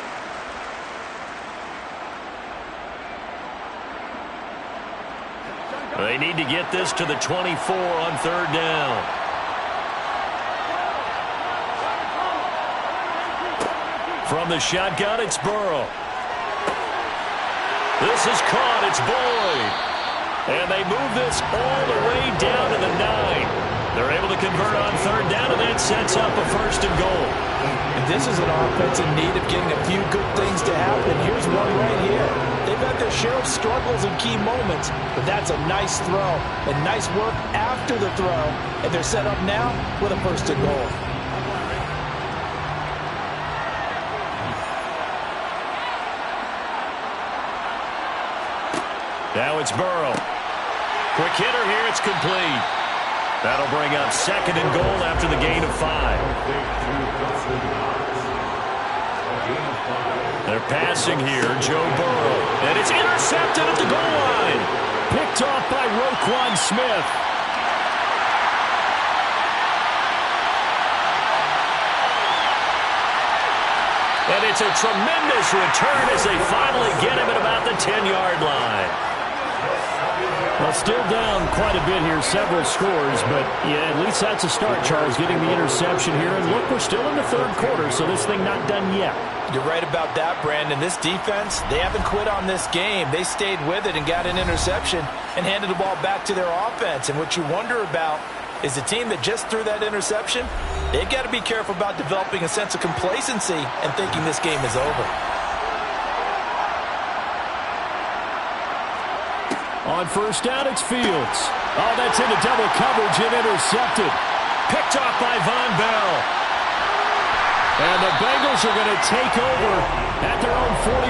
They need to get this to the 24 on third down. From the shotgun, it's Burrow. This is caught. It's Boyd. And they move this all the way down to the 9. They're able to convert on third down, and that sets up a first and goal. And this is an offense in need of getting a few good things to happen. Here's one right here. They've had their share of struggles in key moments, but that's a nice throw and nice work after the throw. And they're set up now with a first and goal. Now it's Burrow. Quick hitter here. It's complete. That'll bring up second and goal after the gain of 5. They're passing here. Joe Burrow. And it's intercepted at the goal line. Picked off by Roquan Smith. And it's a tremendous return as they finally get him at about the 10-yard line. Well, still down quite a bit here, several scores, but yeah, at least that's a start, Charles, getting the interception here. And look, we're still in the third quarter, so this thing not done yet. You're right about that, Brandon. This defense, they haven't quit on this game. They stayed with it and got an interception and handed the ball back to their offense. And what you wonder about is the team that just threw that interception, they've got to be careful about developing a sense of complacency and thinking this game is over. On first down, it's Fields. Oh, that's into double coverage and intercepted. Picked off by Von Bell. And the Bengals are going to take over at their own 41.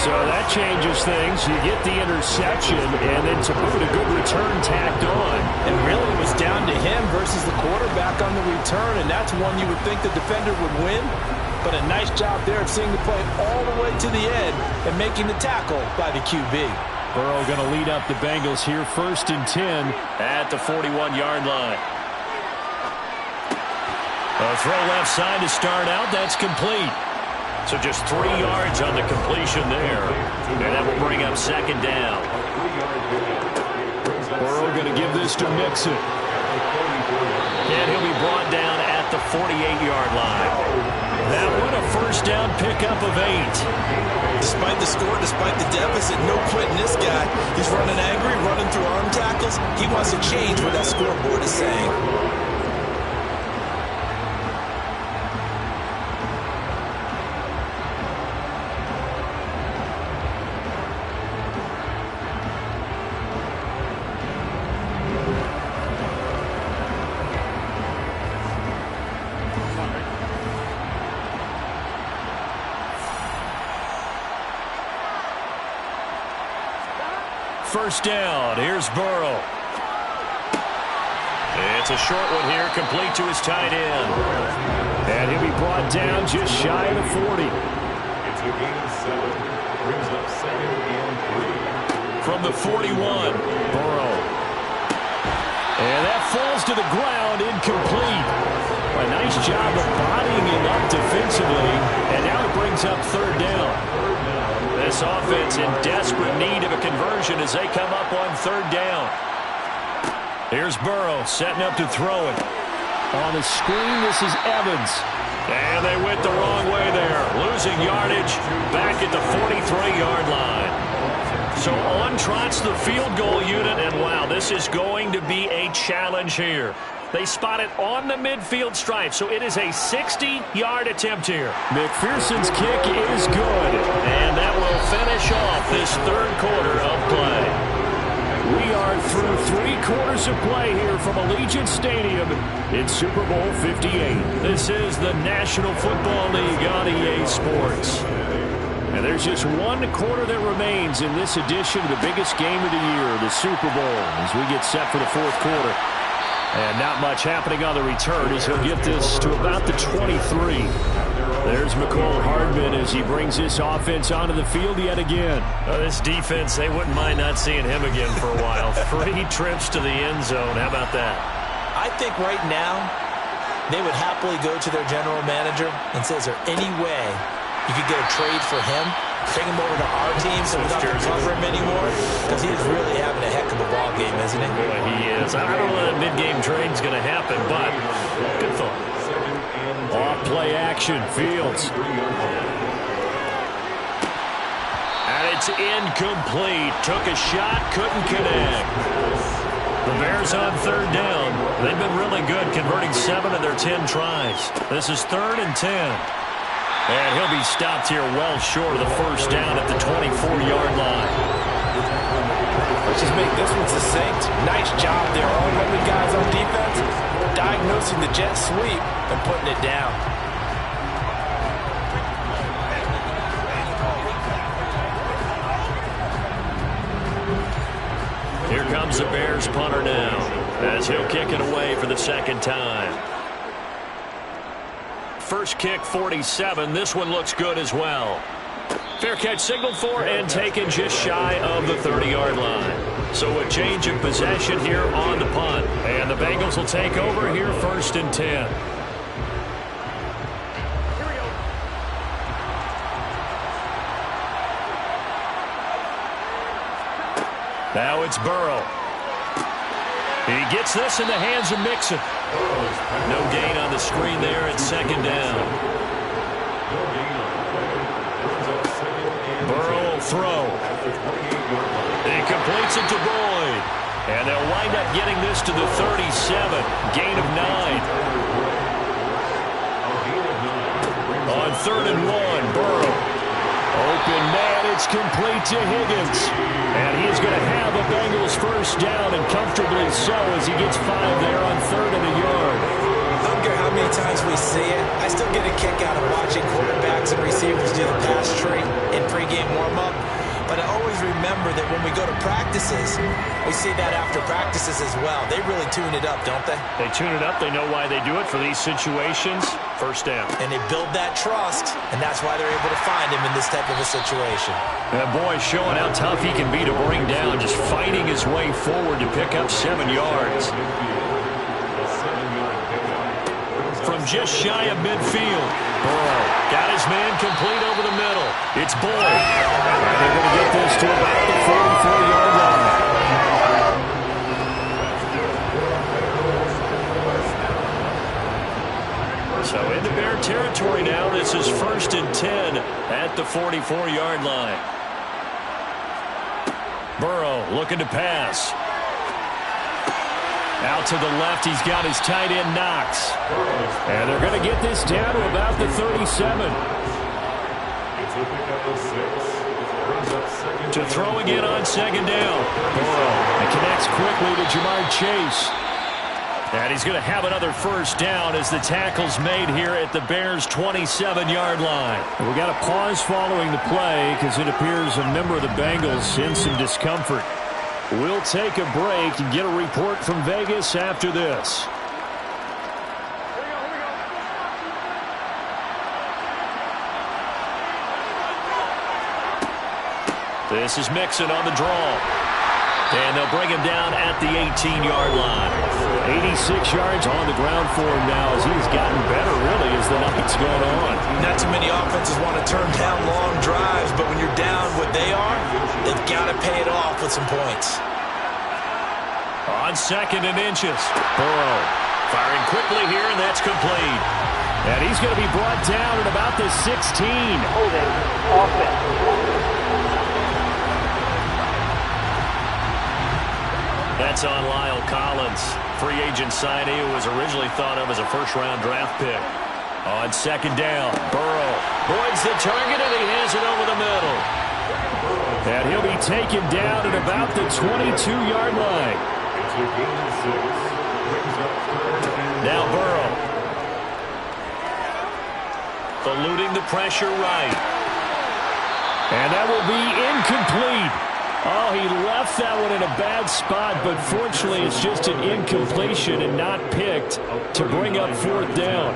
So that changes things. You get the interception, and then to boot, a good return tacked on. And really it was down to him versus the quarterback on the return, and that's one you would think the defender would win. But a nice job there of seeing the play all the way to the end and making the tackle by the QB. Burrow going to lead up the Bengals here, 1st and 10 at the 41-yard line. A throw left side to start out. That's complete. So just 3 yards on the completion there. And that will bring up second down. Burrow going to give this to Mixon. And he'll be brought down at the 48-yard line. That one a first down pickup of 8. Despite the score, despite the deficit, no quitting this guy. He's running angry, running through arm tackles. He wants to change what that scoreboard is saying. First down. Here's Burrow. It's a short one here, complete to his tight end. And he'll be brought down just shy of the 40. It's a gain of 7. Brings up second and 3. From the 41, Burrow. And that falls to the ground, incomplete. A nice job of bodying him up defensively. And now it brings up third down. This offense in desperate need of a conversion as they come up on third down. Here's Burrow setting up to throw it. On the screen, this is Evans. And they went the wrong way there. Losing yardage back at the 43-yard line. So on trots the field goal unit, and wow, this is going to be a challenge here. They spot it on the midfield stripe, so it is a 60-yard attempt here. McPherson's kick is good. And that will finish off this third quarter of play. We are through 3 quarters of play here from Allegiant Stadium in Super Bowl 58. This is the National Football League on EA Sports. And there's just 1 quarter that remains in this edition of the biggest game of the year, the Super Bowl, as we get set for the fourth quarter. And not much happening on the return as he'll get this to about the 23. There's McCole Hardman as he brings this offense onto the field yet again. This defense, they wouldn't mind not seeing him again for a while. 3 trips to the end zone. How about that? I think right now they would happily go to their general manager and say, is there any way you could get a trade for him? Bring him over to our team so we don't have to cover him anymore? Because he is really having a heck of a ball game, isn't he? Boy, he is. I don't know that mid-game trade's going to happen, but good thought. Off play action, Fields. And it's incomplete. Took a shot, couldn't connect. The Bears on 3rd down. They've been really good, converting 7 of their 10 tries. This is 3rd and 10. And he'll be stopped here well short of the first down at the 24-yard line. Let's just make this one succinct. Nice job there, all 11 guys on defense, diagnosing the jet sweep and putting it down. Here comes the Bears punter now as he'll kick it away for the 2nd time. First kick, 47. This one looks good as well. Fair catch signaled for and taken just shy of the 30-yard line. So a change of possession here on the punt. And the Bengals will take over here 1st and 10. Now it's Burrow. He gets this in the hands of Mixon. No gain on the screen there at 2nd down. Burrow will throw. He completes it to Boyd. And they'll wind up getting this to the 37. Gain of 9. On 3rd and 1, Burrow. Open man, it's complete to Higgins. And he is going to have a Bengals first down, and comfortably so as he gets 5 there on 3rd and a yard. I don't care how many times we see it. I still get a kick out of watching quarterbacks and receivers do the pass tree in pregame warm-up. But I always remember that when we go to practices, we see that after practices as well. They really tune it up, don't they? They tune it up. They know why they do it for these situations. First down. And they build that trust, and that's why they're able to find him in this type of a situation. That boy showing how tough he can be to bring down, just fighting his way forward to pick up 7 yards. From just shy of midfield, Burrow got his man complete over the middle. It's Boyd. And they're going to get this to about the 44-yard line. So into Bear territory now. This is 1st and 10 at the 44-yard line. Burrow looking to pass. Out to the left, he's got his tight end Knox. And they're going to get this down to about the 37. To throw again on 2nd down. Burrow and connects quickly to Jamar Chase. And he's going to have another first down as the tackle's made here at the Bears' 27-yard line. We got a pause following the play because it appears a member of the Bengals in some discomfort. We'll take a break and get a report from Vegas after this. This is Mixon on the draw. And they'll bring him down at the 18-yard line. 86 yards on the ground for him now as he's gotten better, really, as the night's gone on. Not too many offenses want to turn down long drives, but when you're down what they are, they've got to pay it off with some points. On 2nd and inches, Burrow firing quickly here, and that's complete. And he's going to be brought down at about the 16. Holding offense. That's on Lyle Collins, free agent signee who was originally thought of as a first-round draft pick. On 2nd down, Burrow. Boyd's the target, and he has it over the middle. And he'll be taken down at about the 22-yard line. Now Burrow. Eluding the pressure right. And that will be incomplete. Oh, he left that one in a bad spot, but fortunately it's just an incompletion and not picked to bring up 4th down.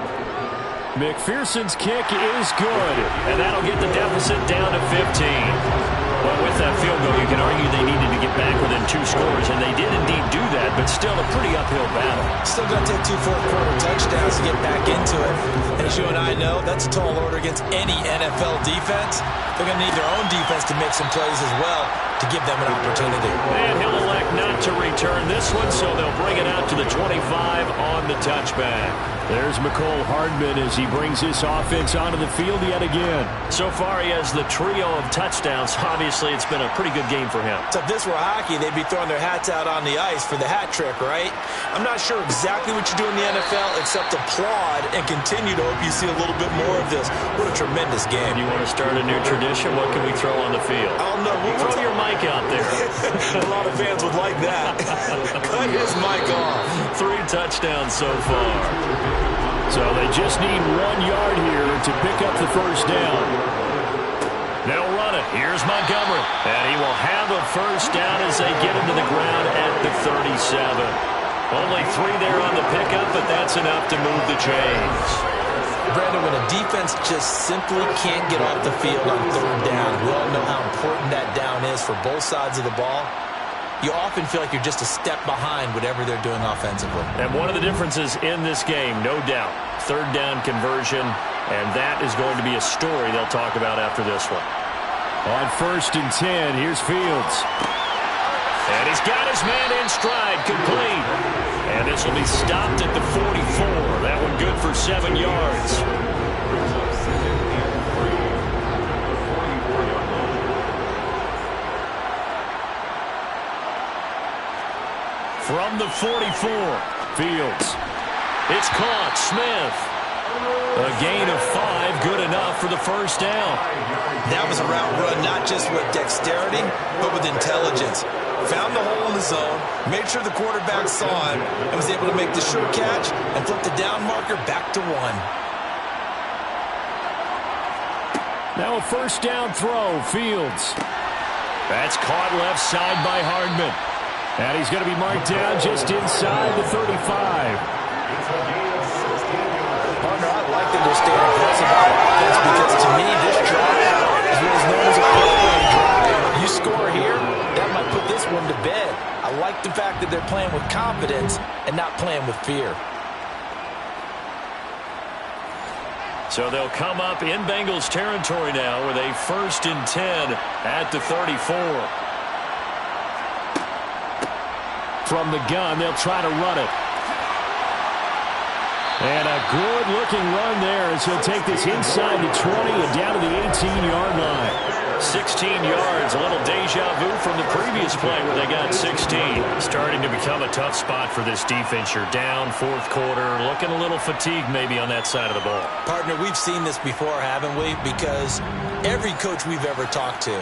McPherson's kick is good, and that'll get the deficit down to 15. Well, with that field goal, you can argue they needed to get back within 2 scores, and they did indeed do that, but still a pretty uphill battle. Still going to take 2 fourth-quarter touchdowns to get back into it. And as you and I know, that's a tall order against any NFL defense. They're going to need their own defense to make some plays as well to give them an opportunity. And he'll elect not to return this one, so they'll bring it out to the 25 on the touchback. There's McCole Hardman as he brings this offense onto the field yet again. So far, he has the trio of touchdowns. Obviously, it's been a pretty good game for him. So if this were hockey, they'd be throwing their hats out on the ice for the hat trick, right? I'm not sure exactly what you do in the NFL except applaud and continue to hope you see a little bit more of this. What a tremendous game. You want to start a new tradition? What can we throw on the field? I don't know. Throw your mic out there. A lot of fans would like that. Cut his mic off. 3 touchdowns so far. So they just need 1 yard here to pick up the 1st down. They'll run it. Here's Montgomery. And he will have a 1st down as they get him to the ground at the 37. Only 3 there on the pickup, but that's enough to move the chains. Brandon, when a defense just simply can't get off the field on 3rd down, we all know how important that down is for both sides of the ball. You often feel like you're just a step behind whatever they're doing offensively. And one of the differences in this game, no doubt, 3rd down conversion, and that is going to be a story they'll talk about after this one. On 1st and 10, here's Fields. And he's got his man in stride, complete. And this will be stopped at the 44. That one good for 7 yards. From the 44, Fields. It's caught. Smith. A gain of 5, good enough for the 1st down. That was a route run, not just with dexterity, but with intelligence. Found the hole in the zone, made sure the quarterback saw him, and was able to make the sure catch and flip the down marker back to 1. Now a 1st down throw, Fields. That's caught left side by Hardman. And he's going to be marked down just inside the 35. Partner, I like that they're staying aggressive on offense because to me this drive is what is known as a play drive. You score here, that might put this one to bed. I like the fact that they're playing with confidence and not playing with fear. So they'll come up in Bengals territory now with a 1st and 10 at the 34. From the gun, they'll try to run it. And a good-looking run there as he'll take this inside the 20 and down to the 18-yard line. 16 yards, a little deja vu from the previous play where they got 16. Starting to become a tough spot for this defense. You're down 4th quarter, looking a little fatigued maybe on that side of the ball. Partner, we've seen this before, haven't we? Because every coach we've ever talked to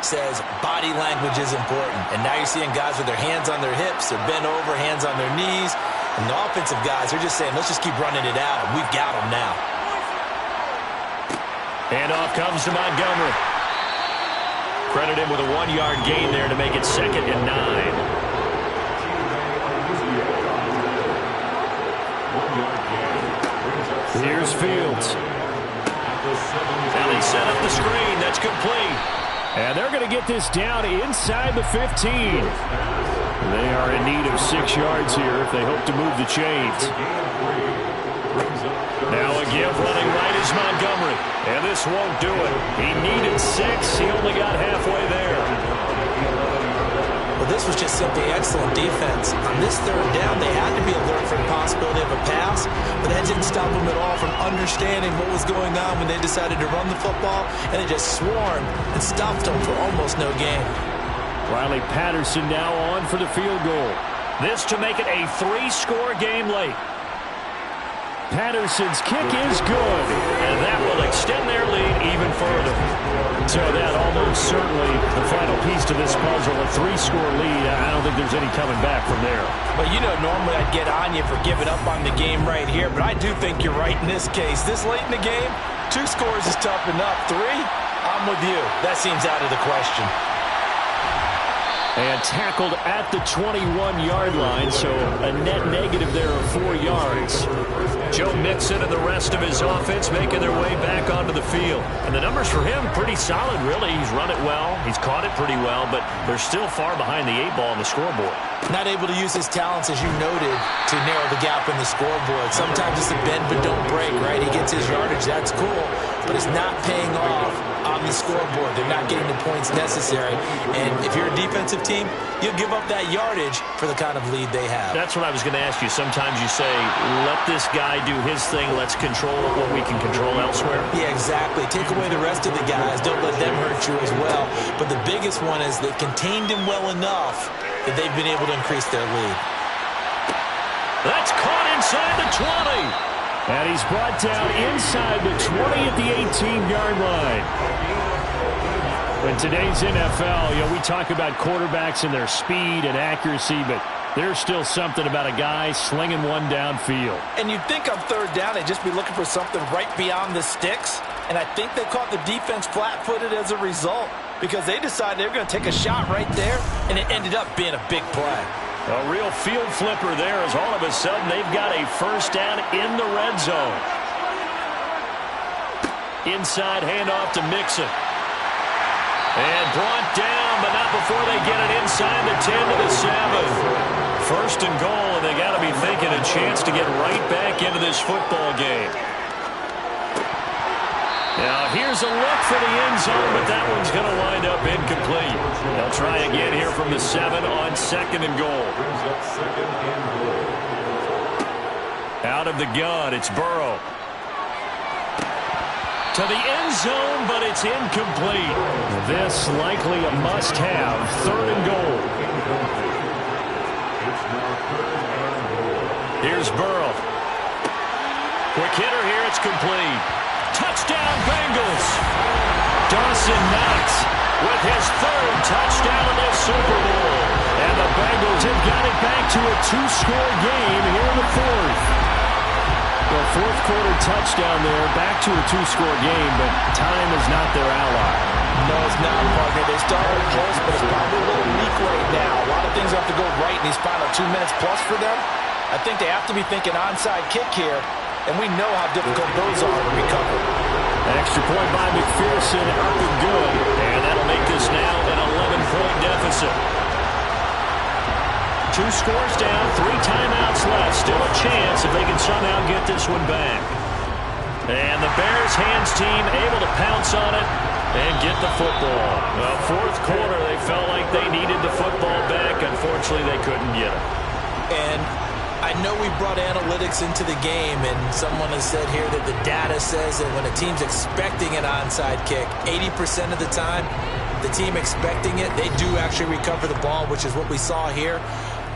says body language is important. And now you're seeing guys with their hands on their hips, they're bent over, hands on their knees. And the offensive guys are just saying, let's just keep running it out. We've got them now. And off comes to Montgomery. Credit him with a 1-yard gain there to make it 2nd and 9. Here's Fields. Now they set up the screen. That's complete. And they're going to get this down inside the 15. They are in need of 6 yards here if they hope to move the chains. Now a give running right is Montgomery. And this won't do it. He needed 6. He only got halfway there. Well, this was just simply excellent defense. On this 3rd down, they had to be alert for the possibility of a pass, but that didn't stop them at all from understanding what was going on when they decided to run the football, and they just swarmed and stopped them for almost no gain. Riley Patterson now on for the field goal. This to make it a 3-score game late. Patterson's kick is good. And that will extend their lead even further. So that almost certainly the final piece to this puzzle, a 3-score lead. I don't think there's any coming back from there. Well, you know, normally I'd get on you for giving up on the game right here, but I do think you're right in this case. This late in the game, 2 scores is tough enough. 3, I'm with you. That seems out of the question. And tackled at the 21-yard line, so a net negative there of 4 yards. Joe Mixon and the rest of his offense making their way back onto the field. And the numbers for him pretty solid, really. He's run it well. He's caught it pretty well, but they're still far behind the 8-ball on the scoreboard. Not able to use his talents, as you noted, to narrow the gap in the scoreboard. Sometimes it's a bend but don't break, right? He gets his yardage. That's cool, but it's not paying off on the scoreboard. They're not getting the points necessary. And if you're a defensive team, you'll give up that yardage for the kind of lead they have. That's what I was going to ask you. Sometimes you say, let this guy do his thing. Let's control what we can control elsewhere. Yeah, exactly. Take away the rest of the guys. Don't let them hurt you as well. But the biggest one is they've contained him well enough that they've been able to increase their lead. That's caught inside the 20. And he's brought down inside the 20 at the 18-yard line. In today's NFL, we talk about quarterbacks and their speed and accuracy, but there's still something about a guy slinging one downfield. And you'd think on third down they'd just be looking for something right beyond the sticks. And I think they caught the defense flat-footed as a result because they decided they were going to take a shot right there, and it ended up being a big play. A real field flipper there as all of a sudden they've got a first down in the red zone. Inside handoff to Mixon. And brought down, but not before they get it inside the 10 to the 7. First and goal, and they got to be thinking a chance to get right back into this football game. Now, here's a look for the end zone, but that one's going to wind up incomplete. They'll try again here from the 7 on second and goal. Out of the gun, it's Burrow. To the end zone, but it's incomplete. This likely a must-have, third and goal. Here's Burrow. Quick hitter here, it's complete. Touchdown, Bengals. Dawson Knox with his third touchdown in this Super Bowl. And the Bengals have got it back to a 2-score game here in the fourth. The fourth quarter touchdown there, back to a 2-score game, but time is not their ally. No, it's not, partner. They started close, but it's probably a little weak right now. A lot of things have to go right in these final 2 minutes plus for them. I think they have to be thinking onside kick here, and we know how difficult those are to recover. An extra point by McPherson, up and good. And that'll make this now an 11-point deficit. 2 scores down, 3 timeouts left. Still a chance if they can somehow get this one back. And the Bears hands team able to pounce on it and get the football. Well, fourth quarter, they felt like they needed the football back. Unfortunately, they couldn't get it. And I know we brought analytics into the game, and someone has said here that the data says that when a team's expecting an onside kick, 80% of the time, the team expecting it, they do actually recover the ball, which is what we saw here.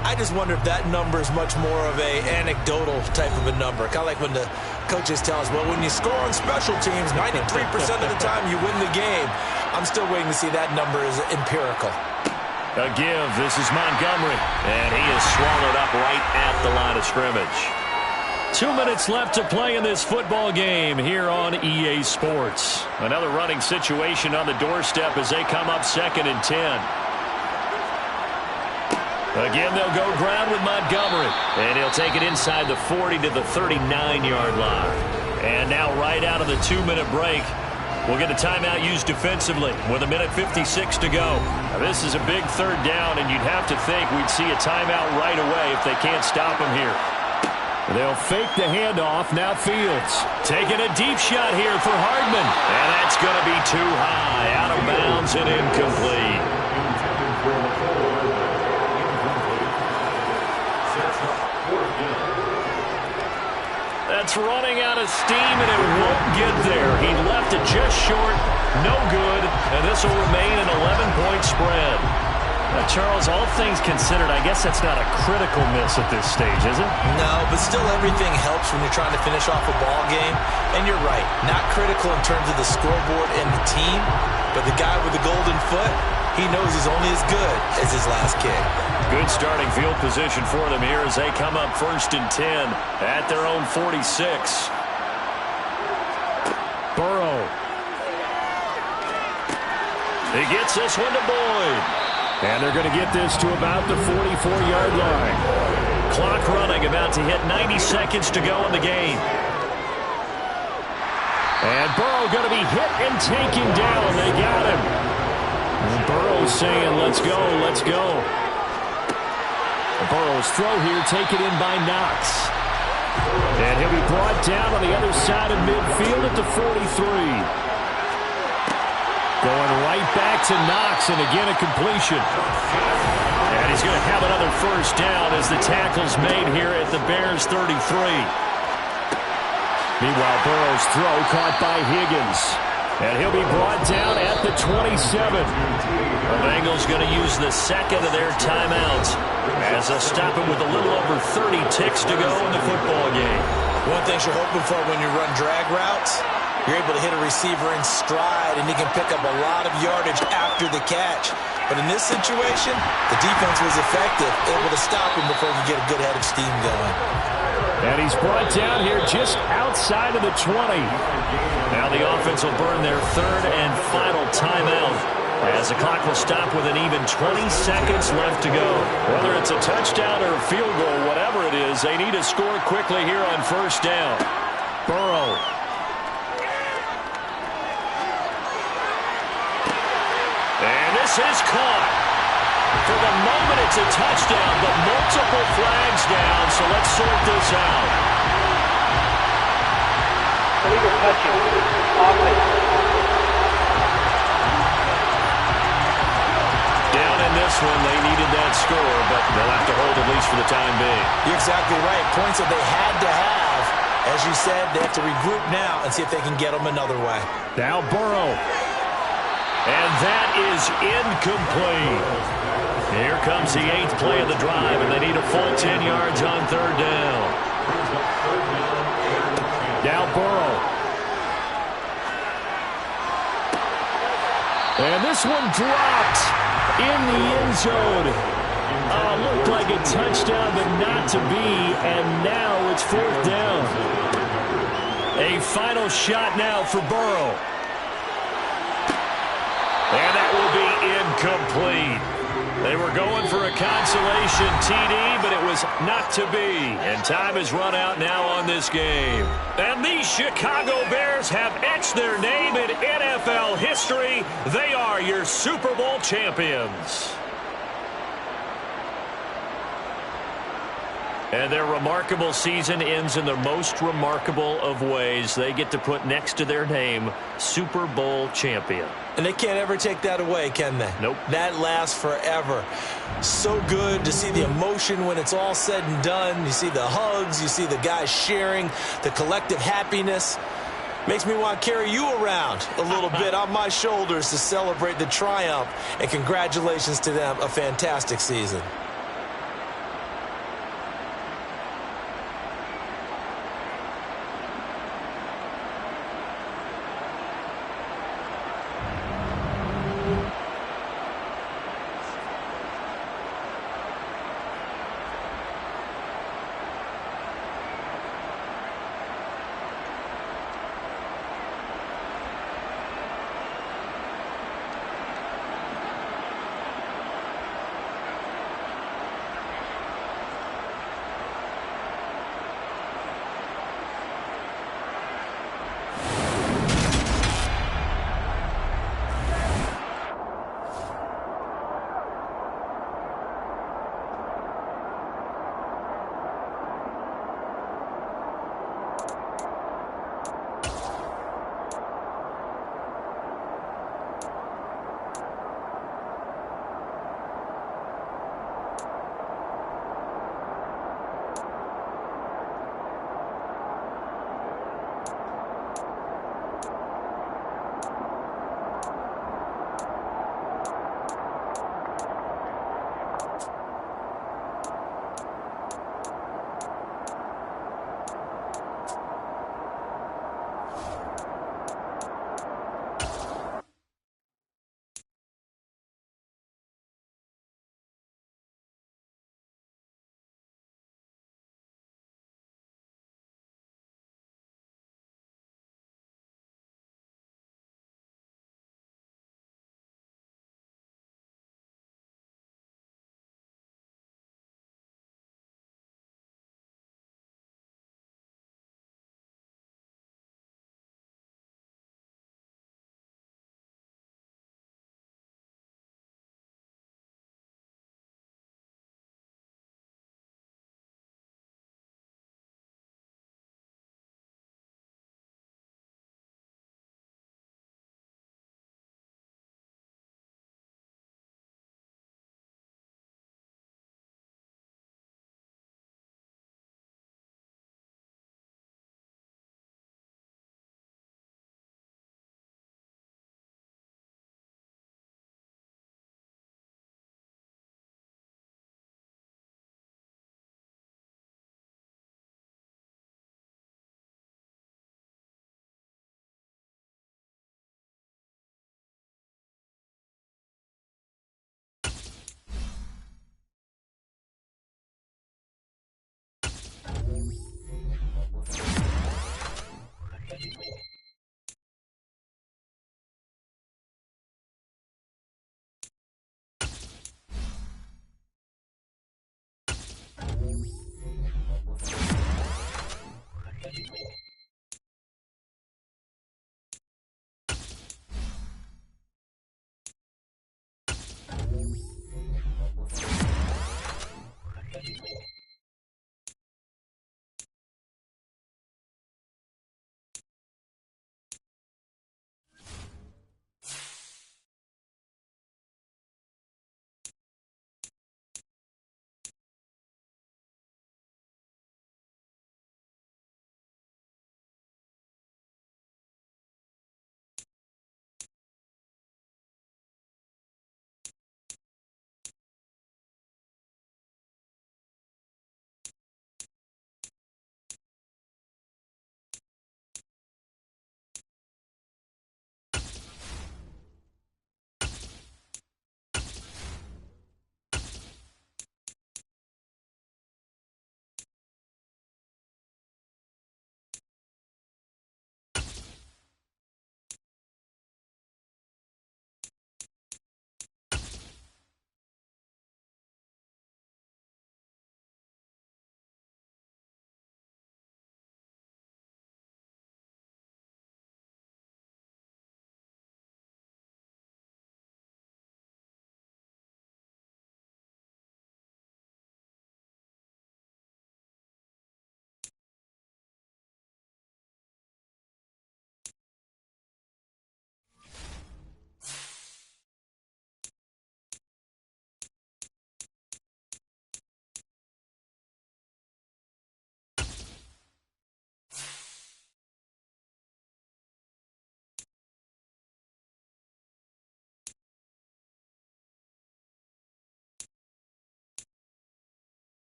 I just wonder if that number is much more of a anecdotal type of a number. Kind of like when the coaches tell us, well, when you score on special teams, 93% of the time you win the game. I'm still waiting to see that number is empirical. A give. This is Montgomery. And he is swallowed up right at the line of scrimmage. 2 minutes left to play in this football game here on EA Sports. Another running situation on the doorstep as they come up 2nd and 10. Again, they'll go ground with Montgomery. And he'll take it inside the 40 to the 39-yard line. And now right out of the 2-minute break, we'll get a timeout used defensively with 1:56 to go. Now, this is a big third down, and you'd have to think we'd see a timeout right away if they can't stop him here. They'll fake the handoff. Now Fields. Taking a deep shot here for Hardman. And that's going to be too high. Out of bounds and incomplete. That's running out of steam, and it won't get there. He left it just short. No good. And this will remain an 11-point spread. Now, Charles, all things considered, I guess that's not a critical miss at this stage, is it? No, but still everything helps when you're trying to finish off a ball game. And you're right, not critical in terms of the scoreboard and the team, but the guy with the golden foot, he knows he's only as good as his last kick. Good starting field position for them here as they come up 1st and 10 at their own 46. Burrow. He gets this one to Boyd. And they're going to get this to about the 44-yard line. Clock running, about to hit 90 seconds to go in the game. And Burrow going to be hit and taken down. They got him. And Burrow's saying, let's go, let's go. Burrow's throw here taken in by Knox. And he'll be brought down on the other side of midfield at the 43. Going right back to Knox, and again a completion. And he's going to have another first down as the tackle's made here at the Bears' 33. Meanwhile, Burrow's throw caught by Higgins. And he'll be brought down at the 27. The Bengals going to use the second of their timeouts as they'll stop him with a little over 30 ticks to go in the football game. One thing you're hoping for when you run drag routes, you're able to hit a receiver in stride, and he can pick up a lot of yardage after the catch. But in this situation, the defense was effective, able to stop him before he could get a good head of steam going. And he's brought down here just outside of the 20. Now the offense will burn their third and final timeout as the clock will stop with an even 20 seconds left to go. Whether it's a touchdown or a field goal, whatever it is, they need to score quickly here on first down. Burrow. And this is caught. For the moment, it's a touchdown, but multiple flags down, so let's sort this out. Illegal touching. Offense. Down in this one, they needed that score, but they'll have to hold at least for the time being. You're exactly right. Points that they had to have. As you said, they have to regroup now and see if they can get them another way. Now Burrow. And that is incomplete. Here comes the 8th play of the drive, and they need a full 10 yards on third down. Now Burrow. And this one dropped in the end zone. Looked like a touchdown, but not to be, and now it's fourth down. A final shot now for Burrow. And that will be incomplete. They were going for a consolation TD, but it was not to be. And time has run out now on this game. And the Chicago Bears have etched their name in NFL history. They are your Super Bowl champions. And their remarkable season ends in the most remarkable of ways. They get to put next to their name, Super Bowl champion. And they can't ever take that away, can they? Nope. That lasts forever. So good to see the emotion when it's all said and done. You see the hugs. You see the guys sharing, the collective happiness. Makes me want to carry you around a little bit on my shoulders to celebrate the triumph. And congratulations to them. A fantastic season.